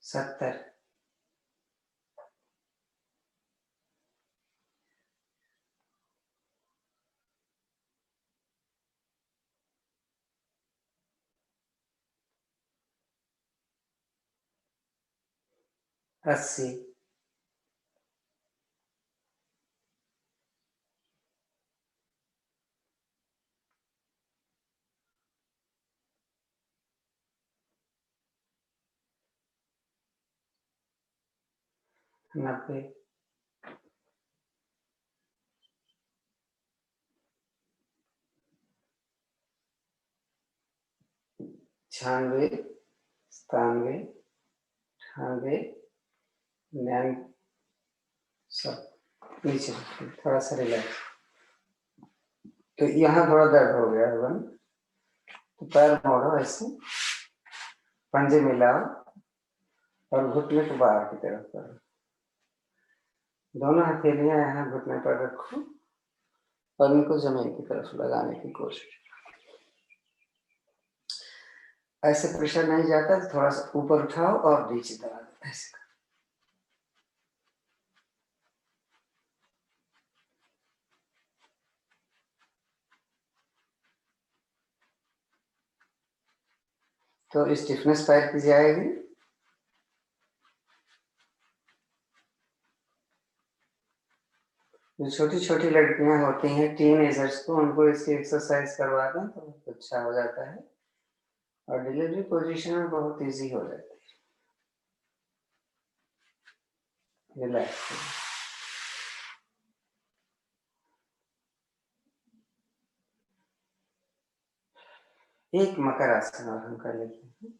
70, 80, 90, 96, 97, 98, 99, सब नीचे थोड़ा सा रिलैक्स। तो यहाँ थोड़ा दर्द हो गया है, तो पैर मोड़ो ऐसे, पंजे मिलाओ और घुटने को बाहर की तरफ करो। दोनों हथेलियां यहाँ घुटने पर रखो और इनको जमीन की तरफ लगाने की कोशिश। ऐसे प्रेशर नहीं जाता तो थोड़ा सा ऊपर उठाओ और नीचे दबा दो ऐसे। तो स्टिफनेस पैर की जाएगी। जो छोटी छोटी लड़कियां होती हैं टीनेजर्स को, उनको इसकी एक्सरसाइज करवा दें तो अच्छा हो जाता है और डिलीवरी पोजीशन में बहुत इजी हो जाती है। रिलैक्स। एक मकर आसन और हम कर लेते हैं।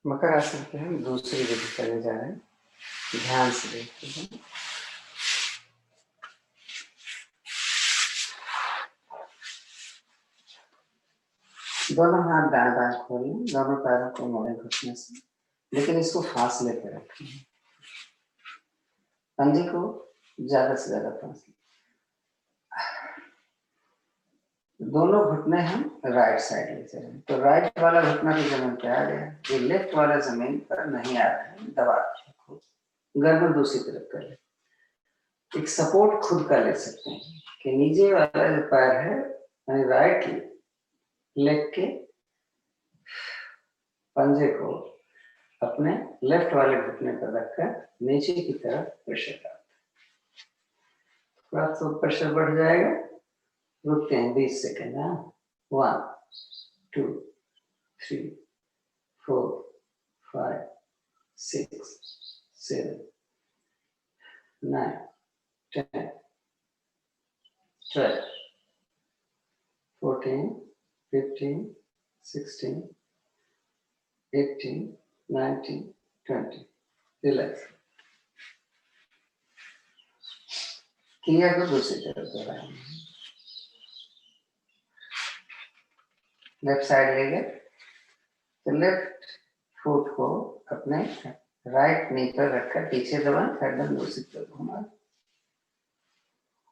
मकर आसन के हम दूसरी विधि करने जा रहे हैं, ध्यान से देखते हैं। दोनों हाथ दाएं दाएं खोलें, दोनों पैरों को मोड़े घुटने से, लेकिन इसको फासले पे रखें। पंजे को ज्यादा से ज्यादा फासले। दोनों घुटने हम राइट साइड ले चलें, तो राइट वाला घुटना भी जमीन पे आ गया, ये लेफ्ट वाला जमीन पर नहीं आ रहा है, दबा के रखो। गर्दन दूसरी तरफ कर ले। एक सपोर्ट खुद का ले सकते हैं कि नीचे वाला जो पैर है, यानी राइट लेग के पंजे को अपने लेफ्ट वाले घुटने पर रखकर नीचे की तरफ प्रेशर डालते हैं। थोड़ा तो प्रेशर बढ़ जाएगा, रुकते हैं 20 सेकेंड। 1 2 3 4 5 6 7 9 10 12 14 15 16 18 19 20। रिलैक्स किया तो दूसरी तरफ दोहराएंगे। लेफ्ट साइड ले गए तो लेफ्ट फुट को अपने राइट नी पर रखकर पीछे दबाएं, गर्दन दूसरी तरफ घुमा।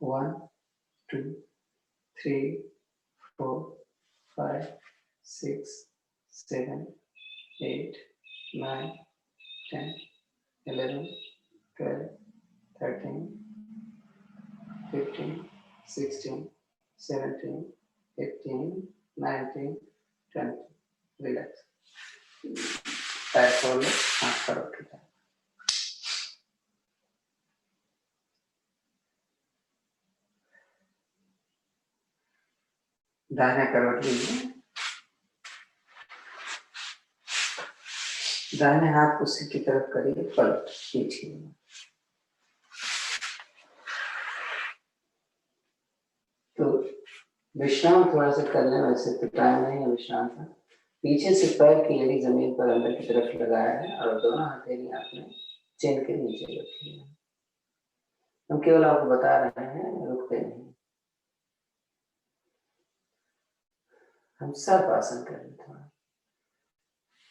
1 2 3 4 5 6 7 8 9 10 11 12 13 15 16 17 18 19 20। रिलैक्स। पैर खोल लो, हाथ पर उठा। दाहिने करवट लीजिए, दाहिने हाथ को सिर की तरफ करिए, पलट पीछे। तो विश्राम थोड़ा सा करने, वैसे तो टाइम नहीं है विश्राम का। पीछे से पैर की एड़ी जमीन पर अंदर की तरफ लगाया है और दोनों हथेली आपने चेन के नीचे रखी है। हम केवल आपको बता रहे हैं, रुकते नहीं। हम सर्प आसन करें थोड़ा।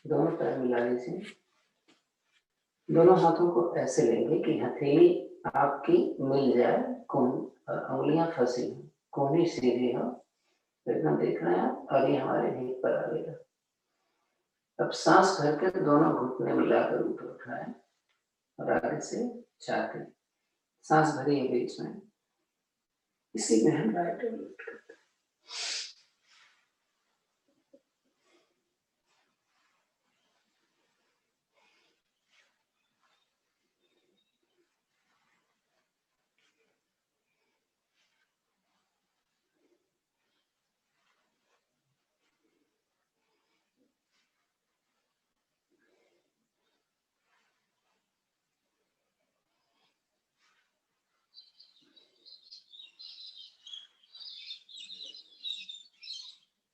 दोनों पैर मिला लीजिए। दोनों हाथों को ऐसे लेंगे कि हथेली आपकी मिल जाए कोहनी और उंगलियां फंसी हो, कोहनी सीधी हो, एकदम देख रहे हैं आप, और ये हमारे हिप पर आएगा। अब सांस भर के दोनों घुटने मिलाकर ऊपर उठाएं और आगे से छाती, सांस भरी है बीच में, इसी में हम राइट और लेफ्ट करते हैं।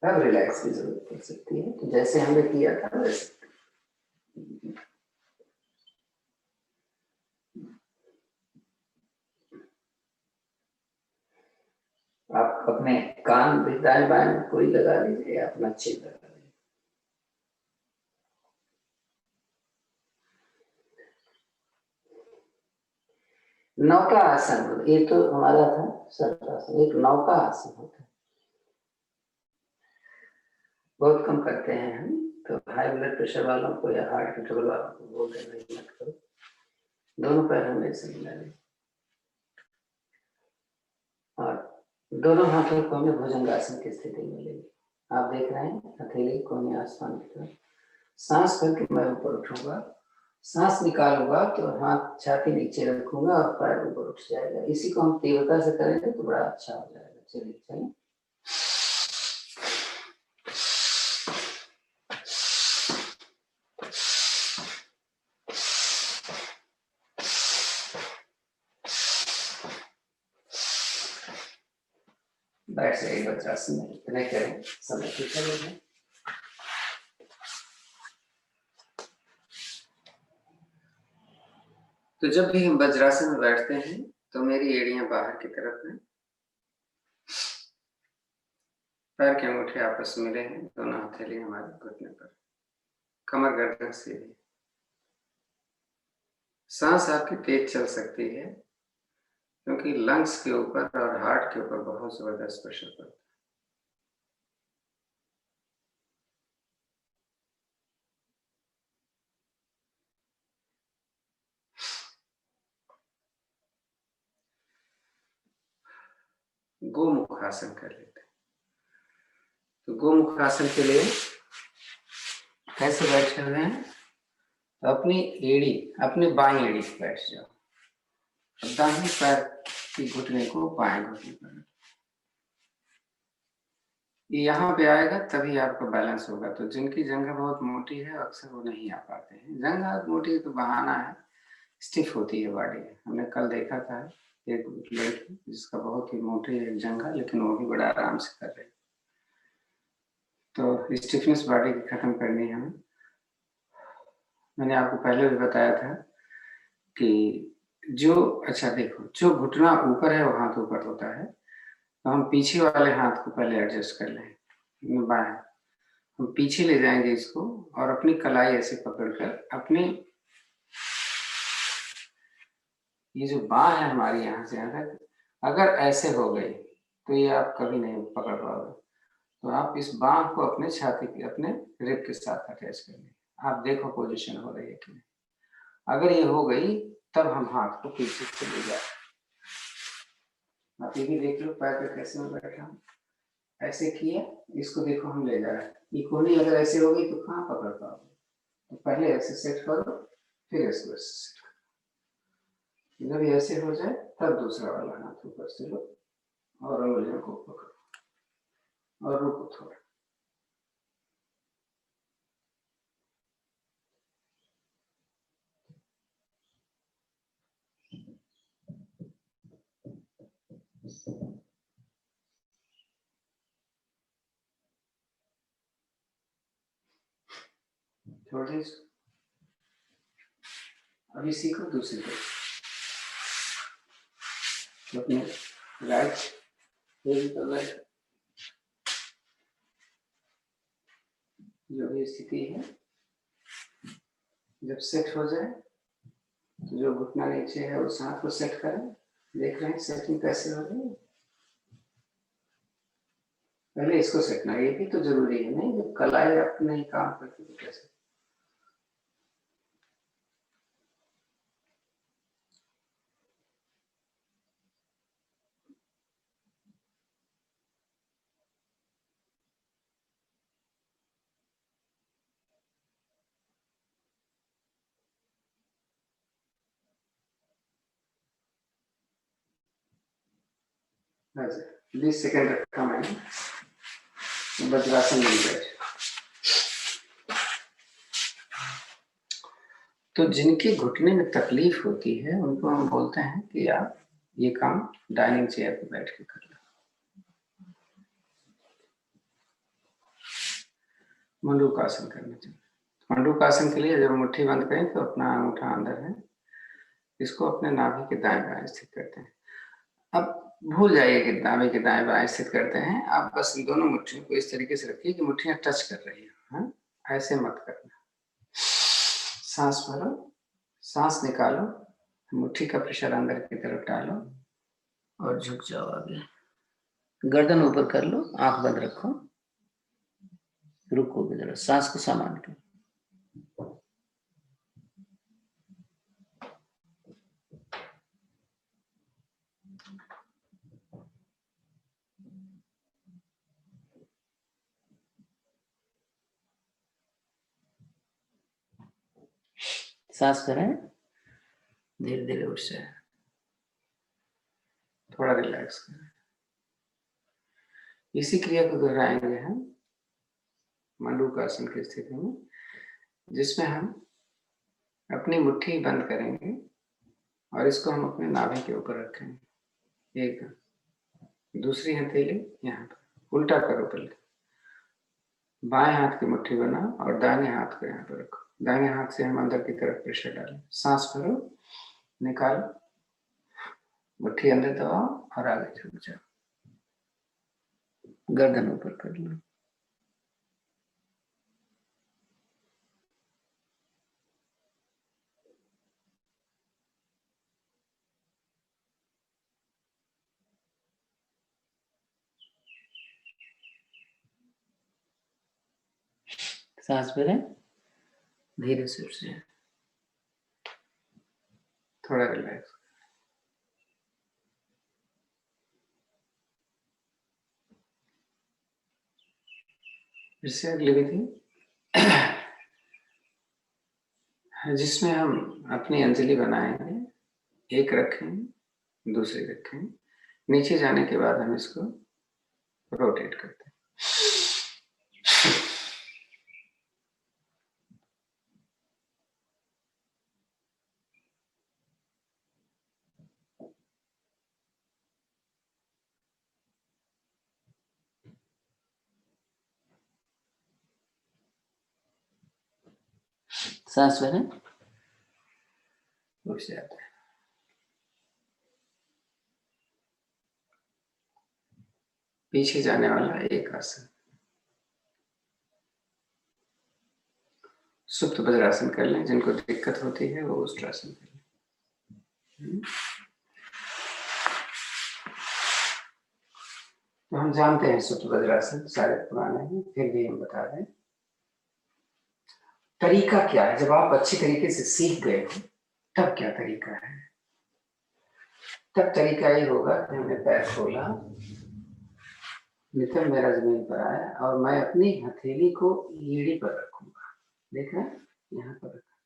अब रिलैक्स की जरूरत पड़ सकती है, तो जैसे हमने किया था वैसे। आप अपने कान भी दाएं बाएं कोई लगा लीजिए, अपना चिप लगा लीजिए। नौका आसन, ये तो हमारा था सर्पासन, एक नौका आसन होता है, बहुत कम करते हैं हम, तो हाई ब्लड प्रेशर वालों को या हार्ट के ट्रबल वालों को बोलते हैं नहीं मत करो। दोनों पैर हम ऐसे मिला लें और दोनों हाथों को हमें भुजंगासन की स्थिति में लेंगे। आप देख रहे हैं हथेली कोहनी आसमान की तरफ, सांस भर के मैं ऊपर उठूंगा, सांस निकालूंगा तो हाथ छाती नीचे रखूंगा और पैर ऊपर उठ जाएगा। इसी को हम तीव्रता से करेंगे तो बड़ा अच्छा हो जाएगा। चलिए चलिए, बैठ जाइए वज्रासन में, इतने करें समय की चलेगा। तो जब भी हम वज्रासन में बैठते हैं तो मेरी एड़ियां बाहर की तरफ हैं, पैर के अंगूठे आपस में मिले हैं, दोनों हथेली हमारे घुटने पर, कमर गर्दन सीधी। सांस आपकी तेज चल सकती है क्योंकि लंग्स के ऊपर और हार्ट के ऊपर बहुत जबरदस्त प्रेशर पड़ता है। गोमुखासन कर लेते हैं। तो गोमुखासन के लिए कैसे बैठे हुए हैं, तो अपनी एड़ी, अपने बाएं एड़ी पे बैठ जाओ, दाहिने पैर की घुटने को बाएं घुटने पर, ये यहाँ पे आएगा तभी आपका बैलेंस होगा। तो जिनकी जंघा बहुत मोटी है अक्सर वो नहीं आ पाते हैं। जंघा मोटी तो बहाना है, स्टिफ होती है बॉडी। हमने कल देखा था एक लड़की जिसका बहुत ही मोटी है जंघा, लेकिन वो भी बड़ा आराम से कर रही। तो स्टिफनेस बॉडी की खत्म करनी है हमें। मैंने आपको पहले भी बताया था कि जो, अच्छा देखो, जो घुटना ऊपर है वो हाथ ऊपर होता है, तो हम पीछे वाले हाथ को पहले एडजस्ट कर लें, बाएं। हम पीछे ले जाएंगे इसको और अपनी कलाई ऐसे पकड़कर अपने, ये जो बाँह है हमारी यहाँ से यहाँ तक अगर ऐसे हो गई तो ये आप कभी नहीं पकड़ पाओगे। तो आप इस बाँह को अपने छाती के, अपने रिब के साथ अटैच कर लें। आप देखो पोजीशन हो रही है कि नहीं। अगर ये हो गई तब हम हाथ को पीछे से ले जाए। आप ये भी देख लो पैर पे कैसे मैं बैठा हूँ, ऐसे किया, इसको देखो हम ले जा रहे हैं। ये कोहनी अगर ऐसे हो गई तो कहाँ पकड़ पाओगे, तो पहले ऐसे सेट करो, फिर इसको ऐसे सेट करो। जब ये ऐसे हो जाए तब दूसरा वाला हाथ ऊपर से लो और उंगलियों को पकड़ो और रुको थोड़ा। थोड़ी अभी सीखो दूसरी तरफ, अपने राइट जो भी स्थिति है जब सेट हो जाए तो जो घुटना नीचे है उस हाथ को सेट करें। देख रहे हैं सेटिंग कैसे हो रही है। पहले इसको सेटना, ये भी तो जरूरी है नहीं, जब कलाई आप नहीं काम करती तो कैसे। अच्छा 20 सेकंड रखा मैंने, वज्रासन में बैठे। तो जिनके घुटने में तकलीफ होती है उनको हम बोलते हैं कि आप ये काम डाइनिंग चेयर पे बैठ के कर लो। मंडूकासन करना चाहिए। मंडूकासन के लिए जब मुट्ठी बंद करें तो अपना अंगूठा अंदर है, इसको अपने नाभि के दाएं बाएं स्थित करते हैं। अब भूल जाइए कि नाभि के दाएं बाएं स्थित करते हैं, आप बस इन दोनों मुट्ठियों को इस तरीके से रखिए कि मुट्ठियां टच कर रही है, ऐसे मत करना। सांस भरो, सांस निकालो, मुट्ठी का प्रेशर अंदर की तरफ डालो और झुक जाओ आगे। गर्दन ऊपर कर लो, आंख बंद रखो, रुको जरा, सांस को सामान करो। सांस करें, धीरे धीरे उठ जाए, थोड़ा रिलैक्स करें। इसी क्रिया को दोहराएंगे हम मंडूकासन की स्थिति में, जिसमें हम अपनी मुट्ठी बंद करेंगे और इसको हम अपने नाभि के ऊपर रखेंगे। एक दूसरी हथेली यहाँ पर उल्टा करो, पहले बाएं हाथ की मुट्ठी बनाओ और दाहिने हाथ को यहाँ पर रखो। दाहिने हाथ से हम अंदर की तरफ प्रेशर डालें, सांस भरो, निकालो, मुट्ठी अंदर दबाओ और आगे झुक जाओ, गर्दन ऊपर कर लो। सांस भरें, धीरे से उठ जाए, थोड़ा रिलैक्स। फिर से अगली विधि, जिसमें हम अपनी अंजलि बनाएंगे, एक रखें, दूसरी रखें, नीचे जाने के बाद हम इसको रोटेट करते हैं। सांस भरें, उठ जाते हैं। पीछे जाने वाला एक आसन, सुप्त वज्रासन कर लें। जिनको दिक्कत होती है वो उष्ट्रासन कर लें। तो हम जानते हैं सुप्त वज्रासन, सारे पुराने हैं, फिर भी हम बता दें तरीका क्या है। जब आप अच्छी तरीके से सीख गए हो तब क्या तरीका है। तब तरीका ये होगा कि हमने पैर खोला, नितंब मेरा जमीन पर आया और मैं अपनी हथेली को ईड़ी पर रखूंगा। देख रहे हैं, यहाँ पर रखा।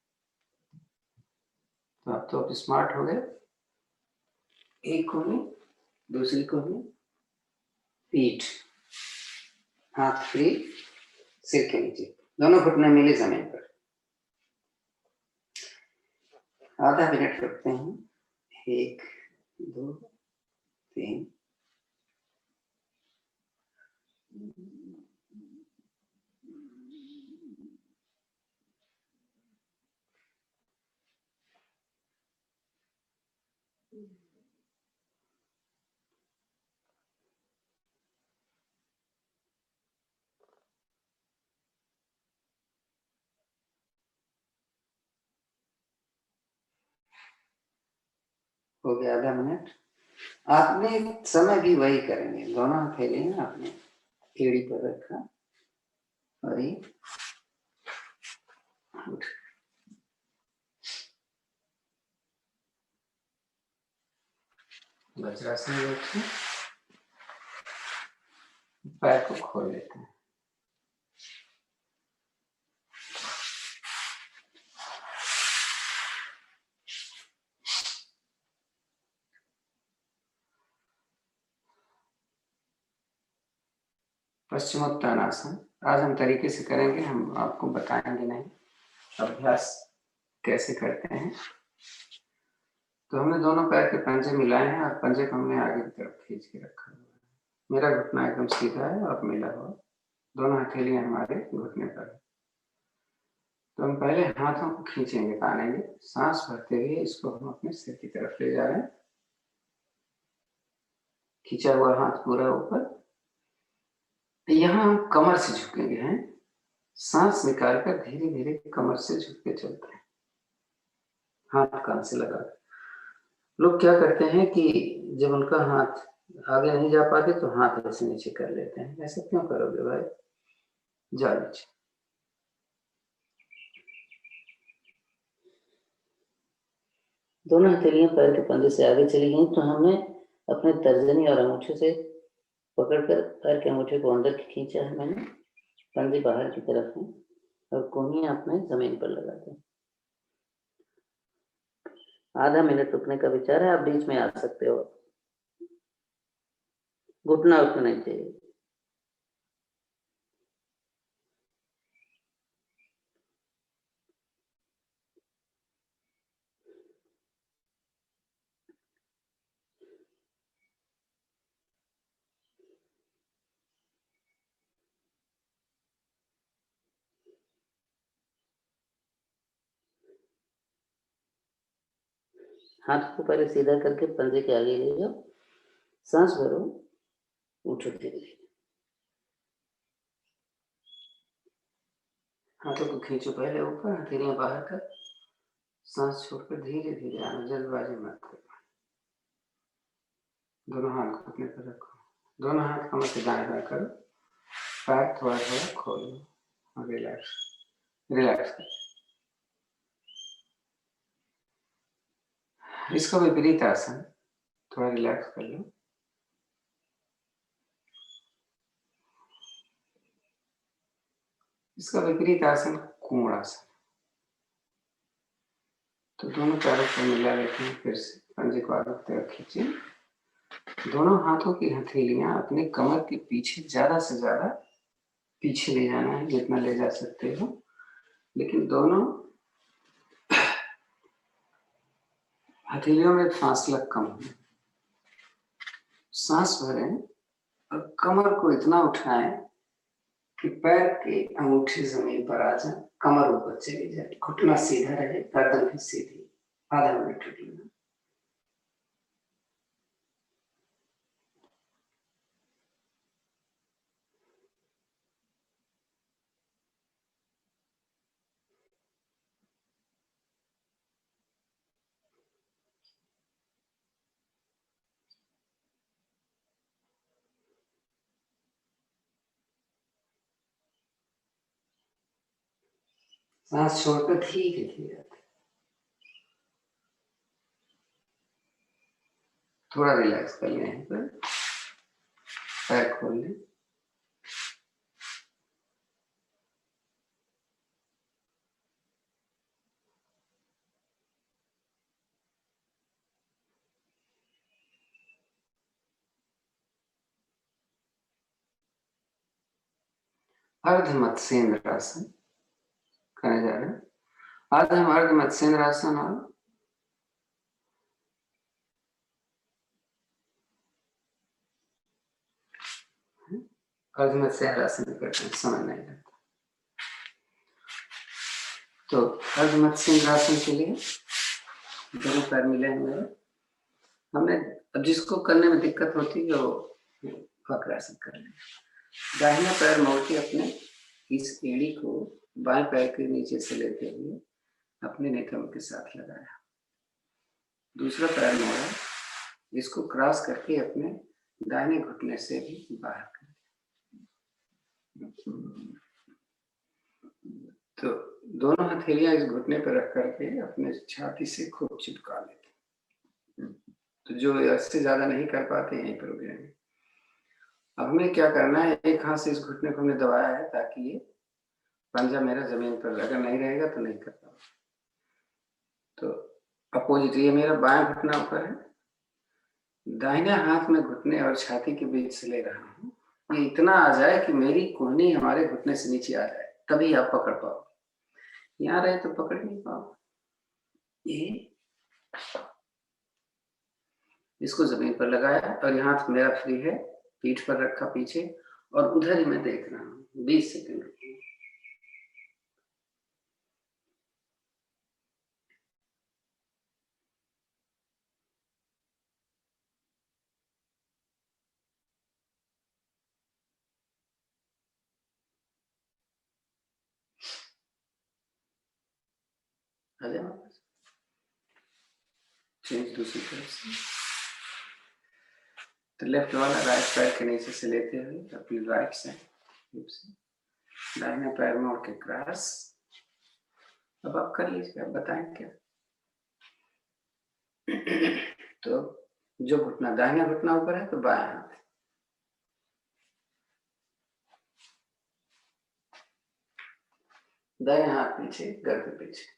तो अब तो आप स्मार्ट हो गए। एक कोहनी, दूसरी कोहनी, पीठ, हाथ फ्री, सिर के नीचे, दोनों घुटने मिले जमीन पर। आधा मिनट रखते हैं, 1 2 3। हो गया आधा मिनट। आपने समय भी वही करेंगे, दोनों हथेलियां आपने एड़ी पर रखा और ये उठ, वज्रासन में बैठे, पैर को खोल लेते हैं। पश्चिमोत्तानासन आज हम तरीके से करेंगे, हम आपको बताएंगे नहीं अभ्यास कैसे करते हैं। तो हमने दोनों पैर के पंजे मिलाए हैं और पंजे को हमने आगे की तरफ खींच के रखा हुआ है। मेरा घुटना एकदम सीधा है और मिला हुआ, दोनों हथेलियां हमारे घुटने पर है। तो हम पहले हाथों को खींचेंगे, तानेंगे, सांस भरते हुए इसको हम अपने सिर की तरफ ले जा रहे हैं। खींचा हुआ हाथ पूरा ऊपर, यहाँ हम कमर से झुकेंगे हैं, सांस निकालकर धीरे धीरे कमर से झुक के चलते हैं, हाथ कान से लगा। लोग क्या करते हैं कि जब उनका हाथ आगे नहीं जा पाते तो हाथ ऐसे नीचे कर लेते हैं। ऐसा क्यों करोगे भाई, जा नीचे। दोनों हथेलियां पैर के पंजे से आगे चली गई तो हमने अपने तर्जनी और अंगूठे से पकड़कर पैर के अंगूठे को अंदर खींचा है मैंने, पंजे बाहर की तरफ है और कोहनियां अपने जमीन पर लगाते हैं। आधा मिनट रुकने का विचार है, आप बीच में आ सकते हो, घुटना उठना नहीं चाहिए। हाथ को पहले सीधा करके पंजे के आगे ले जाओ, सांस भरो, उठो धीरे धीरे। हाथों को खींचो पहले ऊपर, हथेलियां बाहर कर, सांस छोड़कर धीरे धीरे आना, जल्दबाजी मत करो। दोनों हाथ घुटने पर रखो, दोनों हाथ कमर से दाएं बाएं करो, पैर थोड़ा थोड़ा खोलो और रिलैक्स रिलैक्स करो। इसका विपरीत आसन, थोड़ा रिलैक्स कर लो। इसका विपरीत आसन कोणासन। तो दोनों पैरों को मिला लेते हैं, फिर से पंजे को आगे की तरफ खींचे, दोनों हाथों की हथेलियां अपने कमर के पीछे ज्यादा से ज्यादा पीछे ले जाना है, जितना ले जा सकते हो, लेकिन दोनों हथेलियों में फासला कम है। सांस भरें और कमर को इतना उठाएं कि पैर के अंगूठे जमीन पर आ जाए, कमर ऊपर चली जाए, घुटना सीधा रहे, गर्दन भी सीधी। आधा मिनट रुक लेना। सांस छोड़कर धीरे धीरे थोड़ा रिलैक्स कर लें, यहाँ पर पैर खोल लें। अर्ध मत्स्येंद्रासन करने जा रहे हैं। आज हम अर्ध मत्स्येंद्रासन और अर्ध मत्स्येंद्रासन करते हैं, समझ नहीं लगता। तो अर्ध मत्स्येंद्रासन के लिए दोनों पैर मिले हुए हैं। हमने अब जिसको करने में दिक्कत होती है वो वक्रासन कर लें। दाहिना पैर मोड़ के अपने इस एड़ी को बाएं पैर के नीचे से लेते हुए अपने नेत्रों के साथ लगाया, दूसरा पैर मोड़ा, इसको क्रॉस करके अपने दाहिने घुटने से भी बाहर कर। तो दोनों हथेलियां इस घुटने पर रख करके अपने छाती से खूब चिपका लेते। तो जो इससे ज्यादा नहीं कर पाते यहीं पर रुक जाएंगे। अब हमें क्या करना है, एक हाथ से इस घुटने को हमने दबाया है ताकि ये पंजा मेरा जमीन पर, अगर नहीं रहेगा तो नहीं कर पाऊंगा। तो अपोजिट, ये मेरा बायां घुटना ऊपर है, दाहिने हाथ में घुटने और छाती के बीच से ले रहा हूँ। ये इतना आ जाए कि मेरी कोहनी हमारे घुटने से नीचे आ जाए, तभी आप पकड़ पाओगे। यहाँ रहे तो पकड़ नहीं पाओ। ये इसको जमीन पर लगाया और यहाँ हाथ मेरा फ्री है, पीठ पर रखा पीछे, और उधर ही मैं देख रहा हूँ। 20 सेकंड। आ जाए वापस, चेंज दूसरी तरफ से। तो लेफ्ट वाला राइट पैर के नीचे से लेते हुए अपनी राइट साइड से दाहिने पैर मोड़ के क्रॉस। अब आप कर लीजिए, आप बताएं क्या। तो जो घुटना, दाहिना घुटना ऊपर है तो बायां हाथ, दाहिना हाथ पीछे, गर्दन पीछे।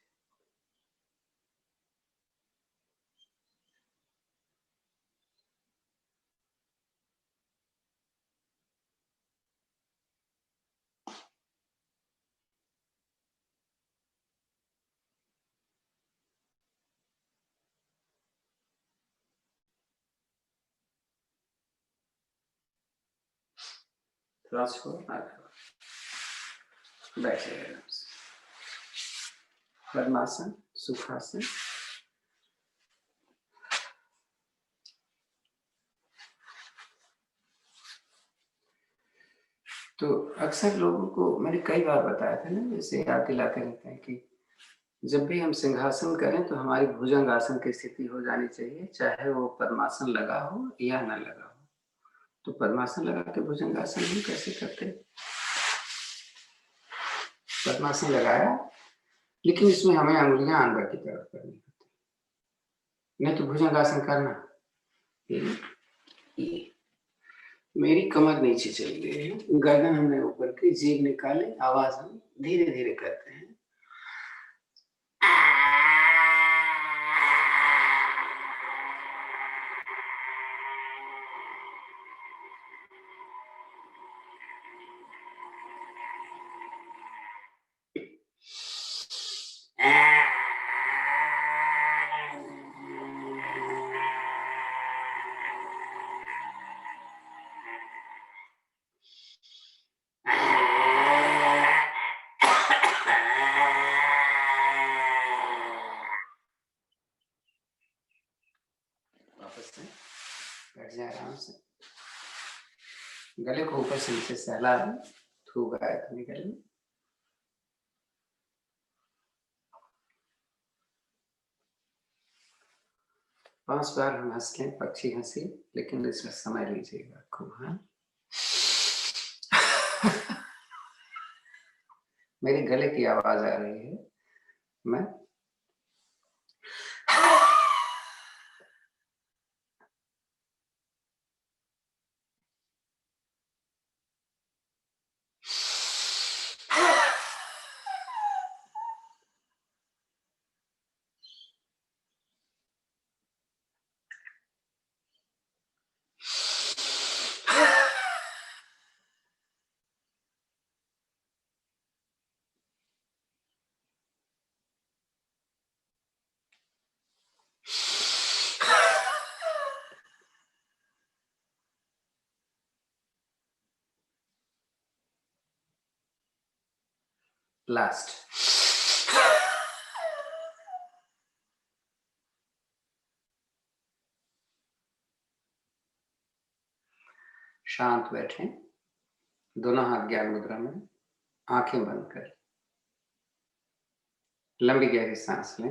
क्रॉस को बैठे आराम से। पद्मासन, सुखासन। तो अक्सर लोगों को मैंने कई बार बताया था ना, जैसे याद दिलाते रहते हैं कि जब भी हम सिंहासन करें तो हमारी भुजंग आसन की स्थिति हो जानी चाहिए, चाहे वो पद्मासन लगा हो या न लगा हो। तो पद्मासन लगा के भुजंग आसन हम कैसे करते? पद्मासन लगाया, लेकिन इसमें हमें अंगुलियां अंदर की तरफ करनी होती, नहीं तो भुजंग आसन करना। ये मेरी कमर नीचे चली गई है, गर्दन हमने ऊपर की, जीभ निकाले, आवाज हम धीरे धीरे करते हैं। वापस से बैठ जाए आराम से, गले को ऊपर से नीचे सहला, थूक आया तो निकल। 5 बार हम हंस लें, पक्षी हंसी, लेकिन इसमें समय लीजिएगा खूब। हाँ, मेरे गले की आवाज आ रही है, मैं लास्ट। शांत बैठे, दोनों हाथ ज्ञान मुद्रा में, आंखें बंद कर, लंबी गहरी सांस लें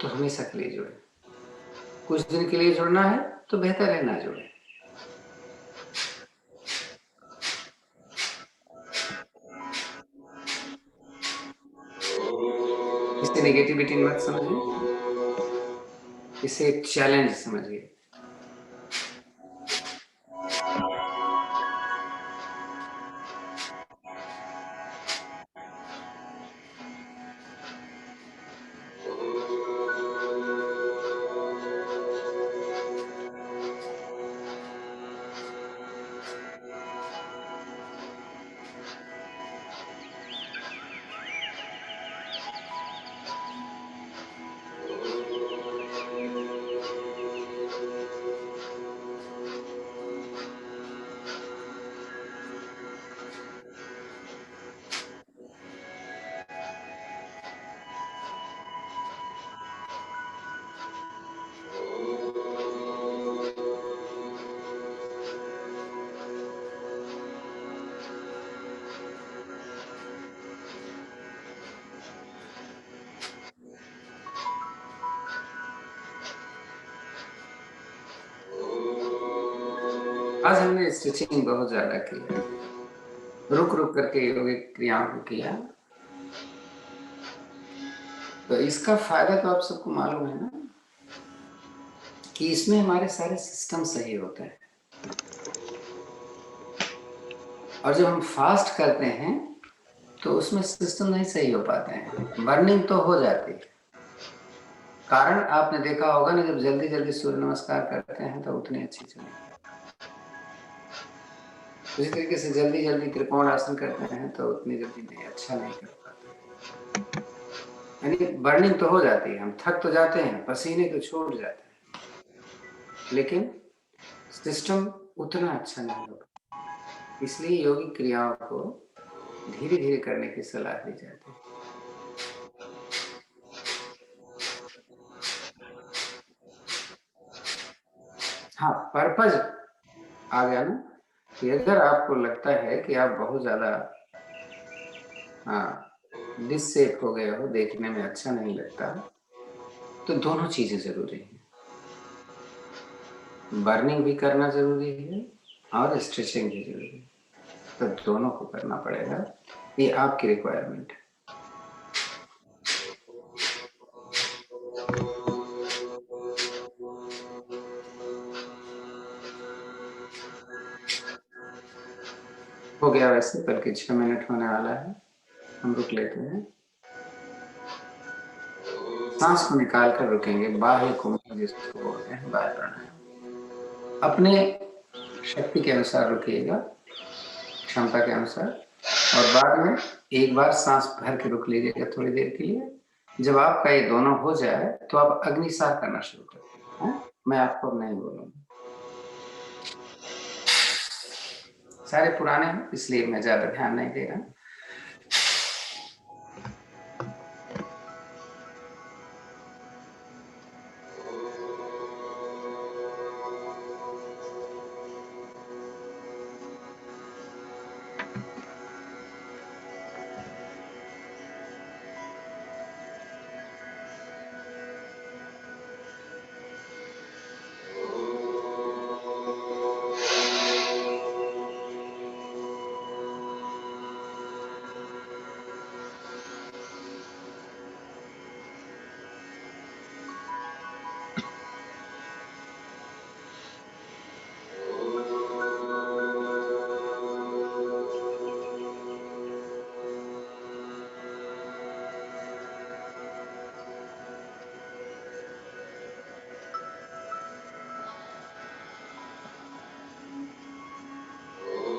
तो हमेशा के लिए जुड़े। कुछ दिन के लिए जुड़ना है तो बेहतर है ना जुड़े। इसे नेगेटिविटी मत समझिए, इसे एक चैलेंज समझिए। आज हमने स्टिचिंग बहुत ज्यादा की है, रुक रुक करके योगिक क्रियाओं को किया। तो इसका फायदा तो आप सबको मालूम है ना, कि इसमें हमारे सारे सिस्टम सही होते हैं। और जब हम फास्ट करते हैं तो उसमें सिस्टम नहीं सही हो पाते हैं, बर्निंग तो हो जाती है। कारण आपने देखा होगा ना, जब जल्दी जल्दी सूर्य नमस्कार करते हैं तो उतनी अच्छी चलेगी। उसी तरीके से जल्दी जल्दी त्रिकोण आसन करते हैं तो उतनी जल्दी नहीं, अच्छा नहीं कर पाते। यानी बर्निंग तो हो जाती है, हम थक तो जाते हैं, पसीने तो छूट जाते हैं, लेकिन सिस्टम उतना अच्छा नहीं होगा। इसलिए योगिक क्रियाओं को धीरे धीरे करने की सलाह दी जाती है। हाँ, पर्पज आ गया ना, कि अगर आपको लगता है कि आप बहुत ज्यादा डिससेप हो गए हो, देखने में अच्छा नहीं लगता, तो दोनों चीजें जरूरी हैं। बर्निंग भी करना जरूरी है और स्ट्रेचिंग भी जरूरी है, तो दोनों को करना पड़ेगा। ये आपकी रिक्वायरमेंट है। हो गया वैसे, बल्कि 6 मिनट होने वाला है, हम रुक लेते हैं। सांस को निकाल कर रुकेंगे, बाह्य कुंभ जिसको बोलते हैं, बाह्य प्राणायाम। अपने शक्ति के अनुसार रुकिएगा, क्षमता के अनुसार, और बाद में एक बार सांस भर के रुक लीजिएगा थोड़ी देर के लिए। जब आपका ये दोनों हो जाए तो आप अग्निसार करना शुरू कर दें। मैं आपको अब नहीं बोलूंगा, सारे पुराने हैं इसलिए मैं ज्यादा ध्यान नहीं दे रहा।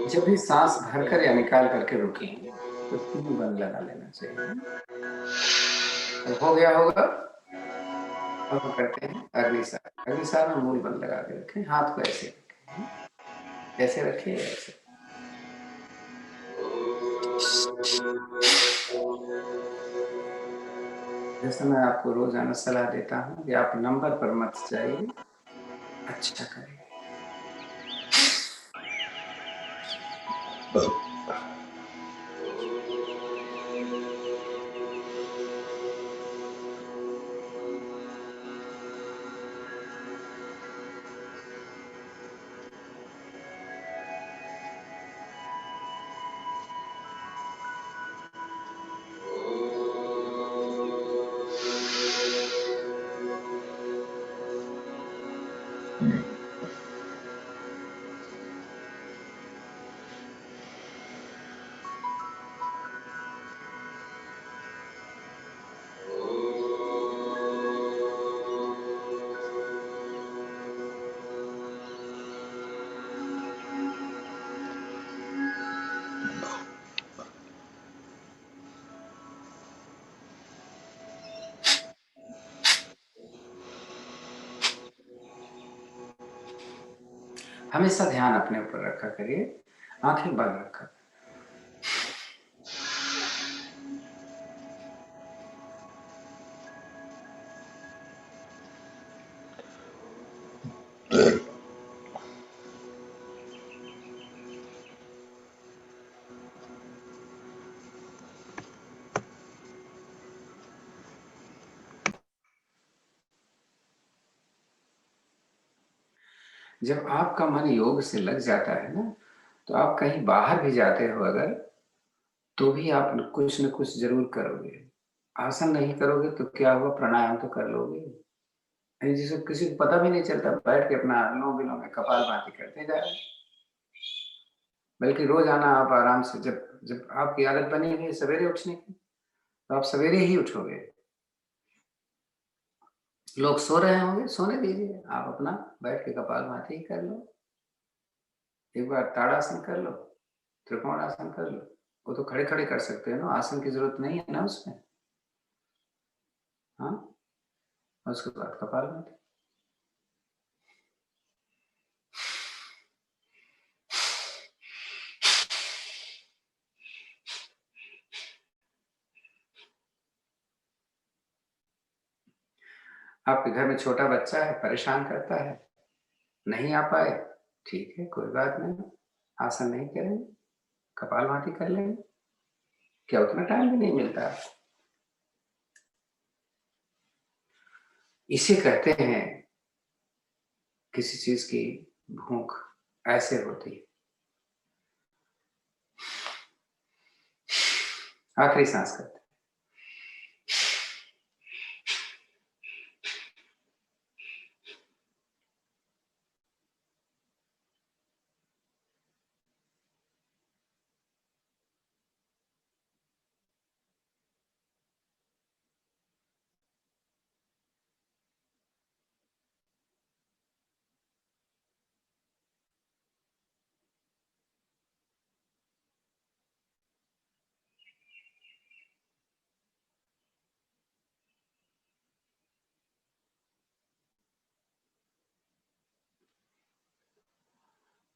जब भी सांस भरकर या निकाल करके रुकें तो 3 बंद लगा लेना चाहिए। अब हो गया होगा। अब हम करते हैं अग्निसार। अग्निसार में मूल बंद लगा के रखें, हाथ को ऐसे रखें, ऐसे रखिए, ऐसे। जैसे मैं आपको रोजाना सलाह देता हूँ कि आप नंबर पर मत जाइए, अच्छा करिए। हमेशा ध्यान अपने ऊपर रखा करिए, आंखें बंद रखा। जब आपका मन योग से लग जाता है ना, तो आप कहीं बाहर भी जाते हो अगर, तो भी आप कुछ न कुछ जरूर करोगे। आसन नहीं करोगे तो क्या हुआ, प्राणायाम तो कर लोगे। जिसे किसी को पता भी नहीं चलता, बैठ के अपना अनुलोम विलोम में कपालभाति करते जा रहे हैं। बल्कि रोज आना आप आराम से, जब जब आपकी आदत बनी हुई है सवेरे उठने की, तो आप सवेरे ही उठोगे। लोग सो रहे होंगे, सोने दीजिए, आप अपना बैठ के कपालभाति ही कर लो। एक बार ताड़ासन कर लो, त्रिकोणासन कर लो। वो तो खड़े खड़े कर सकते हो ना, आसन की जरूरत नहीं है ना उसमें। हाँ, और उसके बाद कपालभाति। आपके घर में छोटा बच्चा है, परेशान करता है, नहीं आ पाए, ठीक है, कोई बात नहीं, आसन नहीं करेंगे, कपालभाति कर लेंगे। क्या उतना टाइम भी नहीं मिलता है। इसे कहते हैं किसी चीज की भूख ऐसे होती है। आखिरी सांस करते हैं।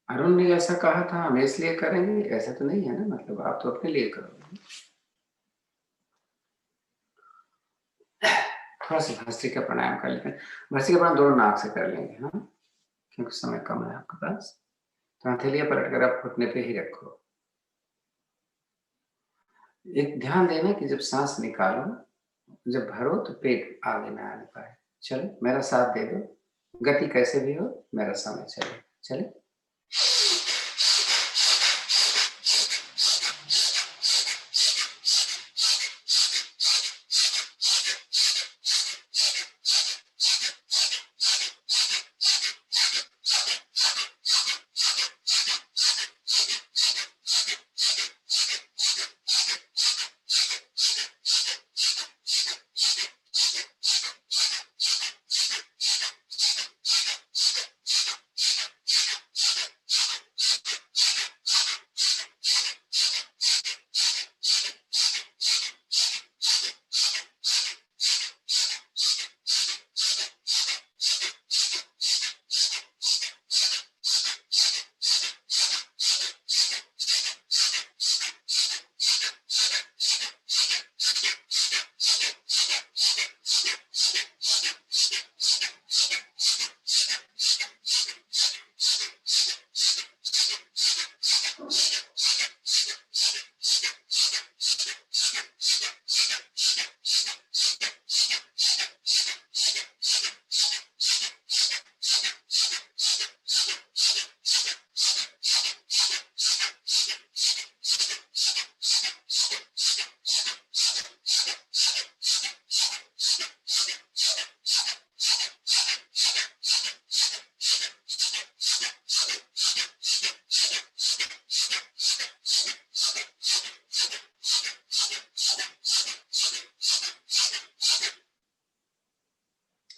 अरुण ने ऐसा कहा था, हम इसलिए करेंगे, ऐसा तो नहीं है ना, मतलब आप तो अपने लिए करोगे। थोड़ा सा भस्त्रिका प्राणायाम कर लेते हैं। भस्त्रिका प्राणायाम दोनों नाक से कर लेंगे, हाँ, क्योंकि समय कम है आपके पास। तो हथेलियां पलट कर आप घुटने पे ही रखो। एक ध्यान देना कि जब सांस निकालो, जब भरो तो पेट आगे ना आने पाए। चले, मेरा साथ दे दो, गति कैसे भी हो, मेरा समय चले। चले,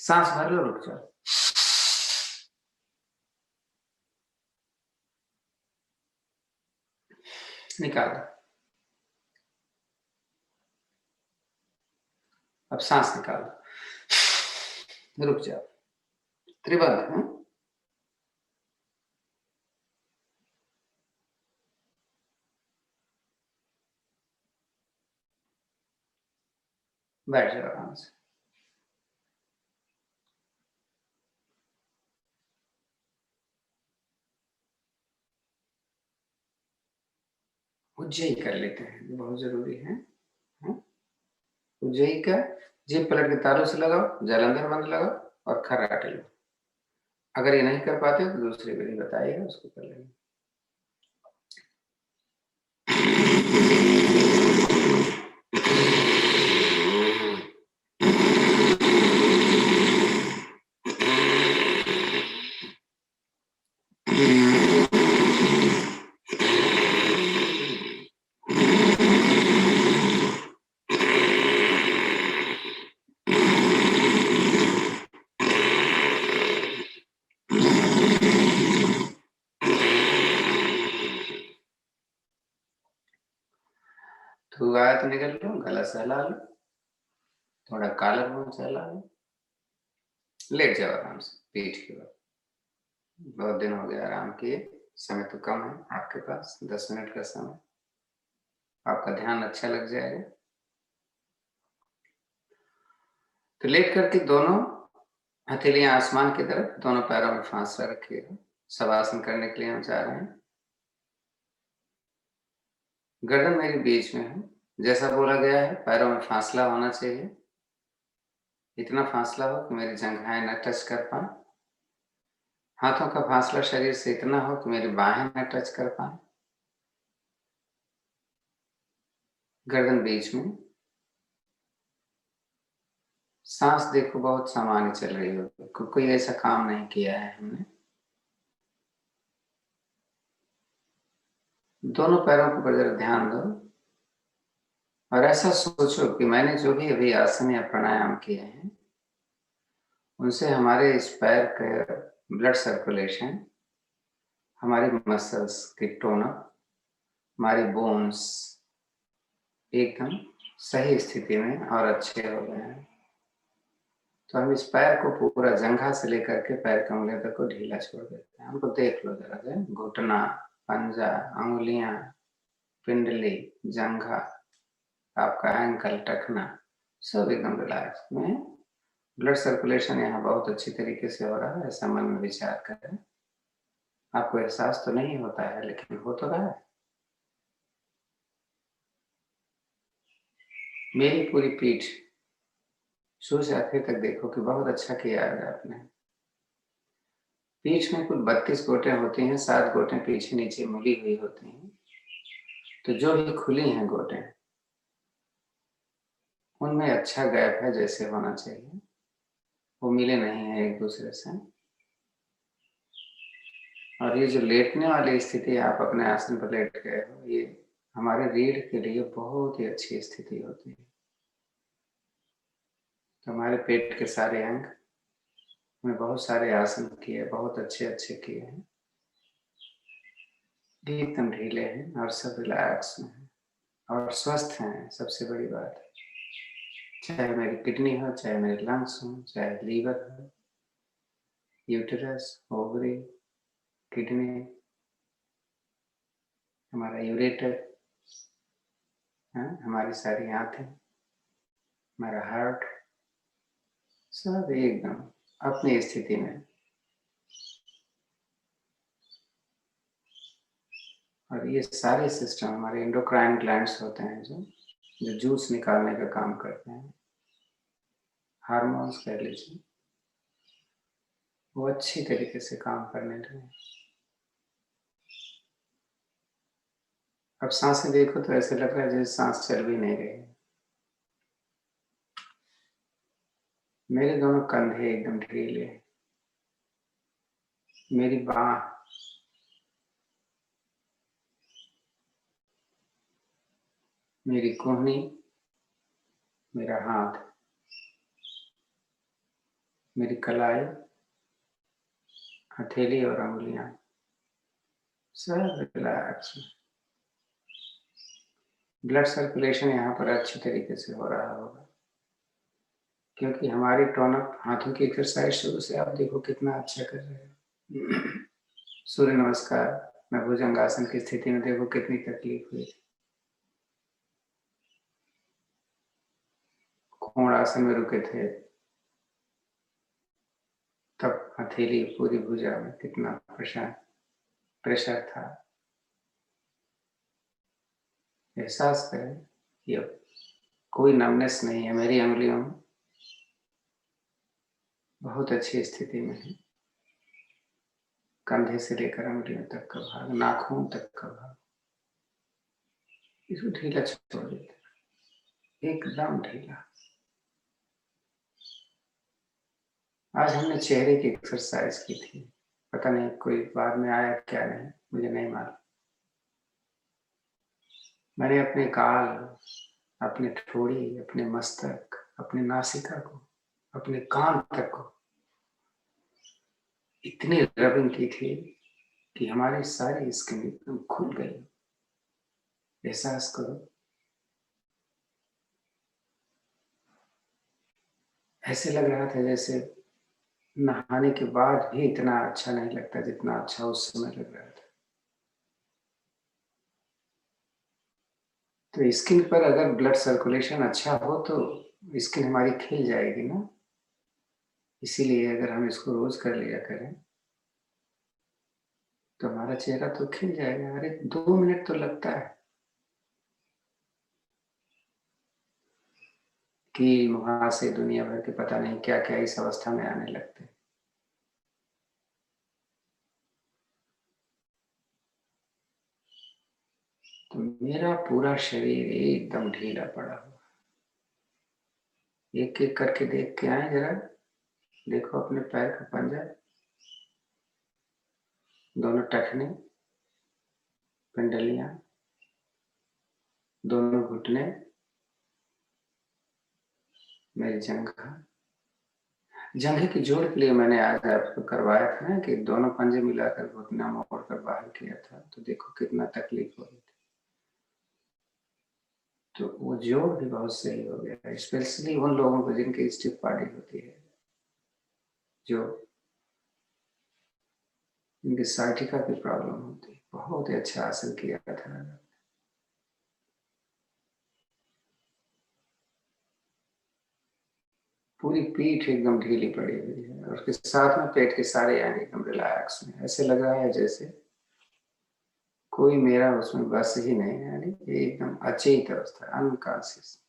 सांस भर लो, रुक जाओ, निकालो। अब सांस निकालो, रुक जाओ, त्रिबंध, हाँ? बैठ जाओ आराम से। उज्जयी कर लेते हैं, ये बहुत जरूरी है। उज्जयी का जीभ पलट के तालू से लगाओ, जालंधर बंद लगाओ और खर्राटे लो। अगर ये नहीं कर पाते तो दूसरी विधि बताइएगा, उसको कर लेंगे। थू आया तो निकल लो, गला सहला लो, थोड़ा कालर मुंह सहला लो, लेट जाओ आराम से पीठ की ओर। बहुत दिन हो गया आराम किए, समय तो कम है आपके पास, 10 मिनट का समय, आपका ध्यान अच्छा लग जाएगा। तो लेट करके दोनों हथेलियां आसमान की तरफ, दोनों पैरों में फासला रखिएगा। शवासन करने के लिए हम जा रहे हैं। गर्दन मेरी बीच में है, जैसा बोला गया है पैरों में फासला होना चाहिए। इतना फासला हो कि मेरी जंघाएं न टच कर पाए। हाथों का फासला शरीर से इतना हो कि मेरी बाहें न टच कर पाए। गर्दन बीच में, सांस देखो बहुत सामान्य चल रही हो, कोई ऐसा काम नहीं किया है हमने। दोनों पैरों के ऊपर जरा ध्यान दो और ऐसा सोचो कि मैंने जो भी अभी आसन या प्राणायाम किए हैं उनसे हमारे इस पैर का ब्लड सर्कुलेशन, हमारी मसल्स की टोनअप, हमारी बोन्स एकदम सही स्थिति में और अच्छे हो गए हैं। तो हम इस पैर को पूरा जंघा से लेकर के पैर के उंगलियों तक को ढीला छोड़ देते हैं। हमको देख लो जरा से, घुटना, पंजा, अंगुलियां, पिंडली, जंघा, आपका एंकल, टखना, सब एकदम रिलैक्स में। ब्लड सर्कुलेशन यहाँ बहुत अच्छी तरीके से हो रहा है, ऐसा मन में विचार करें। आपको एहसास तो नहीं होता है लेकिन हो तो रहा है। मेरी पूरी पीठ शुरू से आखिर तक देखो कि बहुत अच्छा किया है आपने। पीठ में कुल 32 गोटें होती हैं, 7 गोटें पीछे नीचे मिली हुई होती हैं। तो जो भी खुली हैं गोटें, उनमें अच्छा गैप है जैसे होना चाहिए, वो मिले नहीं है एक दूसरे से। और ये जो लेटने वाली स्थिति आप अपने आसन पर लेट गए हो, ये हमारे रीढ़ के लिए बहुत ही अच्छी स्थिति होती है। तो हमारे पेट के सारे अंग में बहुत सारे आसन किए, बहुत अच्छे अच्छे किए हैं, एकदम ढीले हैं और सब रिलैक्स में हैं और स्वस्थ हैं। सबसे बड़ी बात है, चाहे मेरी किडनी हो, चाहे मेरे लंग्स हो, चाहे लीवर हो, यूटेरस, ओवरी, किडनी, हमारा यूरेटर, हमारी सारी आंखें, हमारा हार्ट, सब एकदम अपनी स्थिति में। और ये सारे सिस्टम हमारे एंडोक्राइन ग्लैंड्स होते हैं जो जूस निकालने का काम करते हैं, हार्मोन्स कह लीजिए, वो अच्छी तरीके से काम करने लगे। अब सांसें देखो तो ऐसे लग रहा है जैसे सांस चल भी नहीं रही है। मेरे दोनों कंधे एकदम ढीले, मेरी बाह, मेरी कोहनी, मेरा हाथ, मेरी कलाई, हथेली और अंगुलियां, सब रिलैक्स। ब्लड सर्कुलेशन यहाँ पर अच्छी तरीके से हो रहा होगा क्योंकि हमारी टोनअप, हाथों की एक्सरसाइज शुरू से आप देखो कितना अच्छा कर रहे हो। सूर्य नमस्कार में भुजंगासन की स्थिति में देखो कितनी तकलीफ हुई। कोण आसन में रुके थे, तब हथेली पूरी भुजा में कितना प्रेशर था। एहसास करें कि अब कोई नमनेस नहीं है, मेरी अंगुलियों में बहुत अच्छी स्थिति में है। कंधे से लेकर अंगुलियों तक का भाग, नाखून तक का भाग, इसको ढीला छोड़ देते, एकदम ढीला। आज हमने चेहरे की एक्सरसाइज की थी, पता नहीं कोई बाद में आया क्या नहीं, मुझे नहीं मालूम। मैंने अपने गाल, अपने ठोड़ी, अपने मस्तक, अपने नासिका को, अपने कान तक को इतनी रबिंग की थी कि हमारी सारी स्किन एकदम खुल गई। एहसास करो, ऐसे लग रहा था जैसे नहाने के बाद भी इतना अच्छा नहीं लगता जितना अच्छा उस समय लग रहा था। तो स्किन पर अगर ब्लड सर्कुलेशन अच्छा हो तो स्किन हमारी खिल जाएगी ना। इसीलिए अगर हम इसको रोज कर लिया करें तो हमारा चेहरा तो खिल जाएगा। अरे 2 मिनट तो लगता है कि वहां से दुनिया भर के पता नहीं क्या क्या इस अवस्था में आने लगते हैं। तो मेरा पूरा शरीर एकदम ढीला पड़ा हुआ। एक एक करके देख के आए जरा, देखो अपने पैर का पंजा, दोनों टखने, पिंडलियां, दोनों घुटने, मेरी जंघा। जंघे की जोड़ के लिए मैंने आज आपको करवाया था ना कि दोनों पंजे मिलाकर घुटना मोड़ कर बाहर किया था, तो देखो कितना तकलीफ हो रही थी। तो वो जोड़ भी बहुत सही हो गया, स्पेशली उन लोगों को जिनकी स्टिफ बॉडी होती है, जो जिनकी साइटिका की प्रॉब्लम होती है। बहुत ही अच्छा आसन किया था। पूरी पीठ एकदम ढीली पड़ी हुई है और उसके साथ में पेट के सारे अंग एकदम रिलैक्स में, ऐसे लग रहा है जैसे कोई मेरा उसमें बस ही नहीं है, यानी एकदम अचेत अवस्था, अनकॉन्शियस।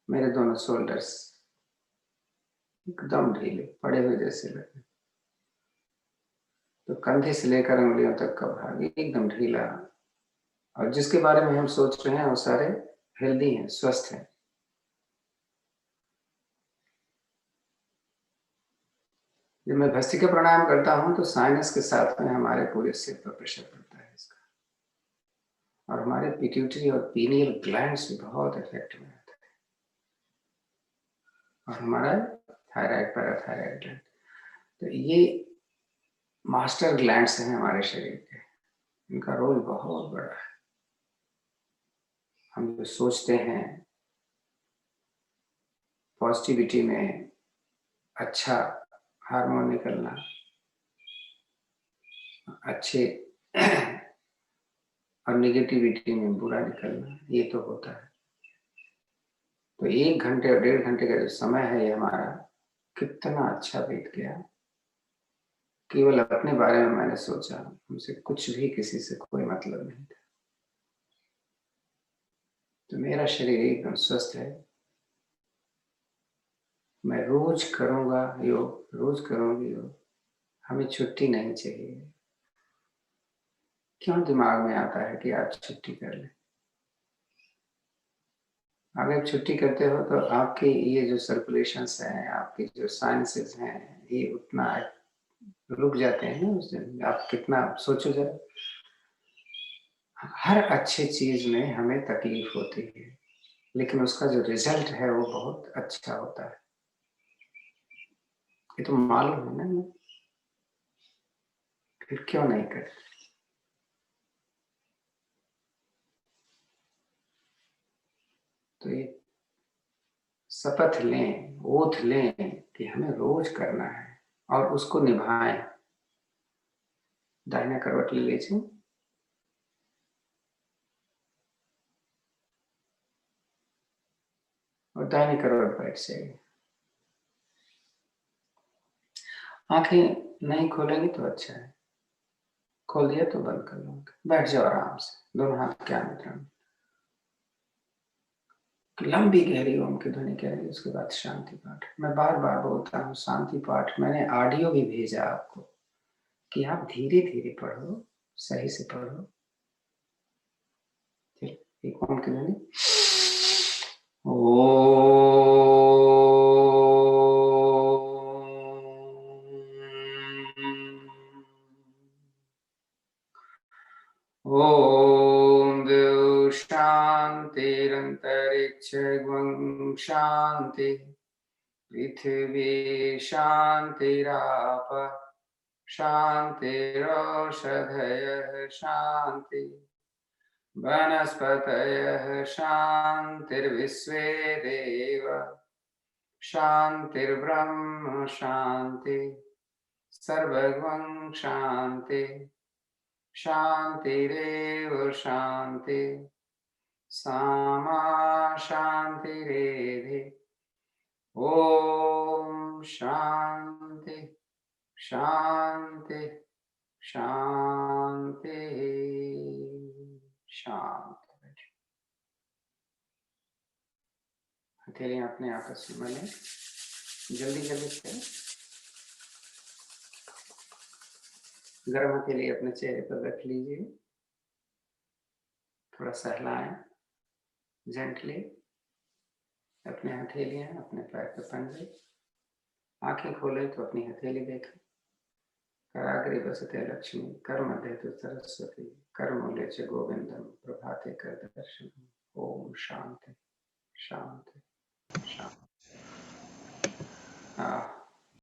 मेरे दोनों शोल्डर्स एकदम ढीले पड़े हुए जैसे लगे। तो कंधे से लेकर अंगुलियों तक का भाग एकदम ढीला, और जिसके बारे में हम सोच रहे हैं वो सारे हेल्दी हैं, स्वस्थ हैं। जब मैं भस्त्रिका प्राणायाम करता हूं तो साइनस के साथ में हमारे पूरे सिर पर प्रेशर पड़ता है इसका, और हमारे पिट्यूटरी और पीनियल ग्लैंड्स भी बहुत इफेक्ट में आता है, और हमारा थायराइड, पैराथायराइड ग्लैंड। तो ये मास्टर ग्लैंड्स हैं हमारे शरीर के, इनका रोल बहुत बड़ा है। हम जो सोचते हैं पॉजिटिविटी में अच्छा हार्मोन निकलना, अच्छे और निगेटिविटी में बुरा निकलना, ये तो होता है। तो 1 घंटे और 1.5 घंटे का जो समय है ये हमारा कितना अच्छा बीत गया। केवल अपने बारे में मैंने सोचा, मुझे कुछ भी किसी से कोई मतलब नहीं था। तो मेरा शरीर एकदम स्वस्थ है। मैं रोज करूंगा योग, रोज करूंगी योग। हमें छुट्टी नहीं चाहिए। क्यों दिमाग में आता है कि आप छुट्टी कर लें? अगर छुट्टी करते हो तो आपकी ये जो सर्कुलेशंस हैं, आपकी जो साइंसेस हैं, ये उतना रुक जाते हैं उस दिन। आप कितना सोचो जरा, हर अच्छे चीज में हमें तकलीफ होती है, लेकिन उसका जो रिजल्ट है वो बहुत अच्छा होता है। ये तो मालूम है ना, फिर क्यों नहीं करते? तो ये शपथ लें, ओथ लें कि हमें रोज करना है और उसको निभाएं। दाहिना करवट ले लीजिए, दाहिनी करवट बैठ जाइए। आंखें नहीं खोलेंगी तो अच्छा है, खोल दिया तो बंद कर लो। बैठ जाओ आराम से, दोनों हाथ क्या मुद्रा में, लंबी गहरी ओम की ध्वनि करेंगे, उसके बाद शांति पाठ। मैं बार बार बोलता हूँ शांति पाठ, मैंने ऑडियो भी भेजा आपको कि आप धीरे धीरे पढ़ो, सही से पढ़ो। एक ओम की ध्वनि, ओम देव शांतिरंतरिक्ष शांति, पृथ्वी शांतिराप शांतिरोषधयः शांति, वनस्पतयः शांतिर्विश्वे देव शांतिर्ब्रह्म शांति, सर्वगं शांति शांतिरेव शांति, सामा शांतिरेधि। ओम शांति शांति शांति शांति। हथेलियां अपने आपस में मिले, जल्दी जल्दी से। गर्म हथेली अपने चेहरे पर रख लीजिए, थोड़ा सहलाएं जेंटली अपने हथेलियां अपने पैर के पंजे। आंखें खोले तो अपनी हथेली देखें। कराग्रे बसते लक्ष्मी, कर मध्य तो सरस्वती, कर मूले च गोविंदम, प्रभाते कर दर्शन। ओम शांति शांति शांति।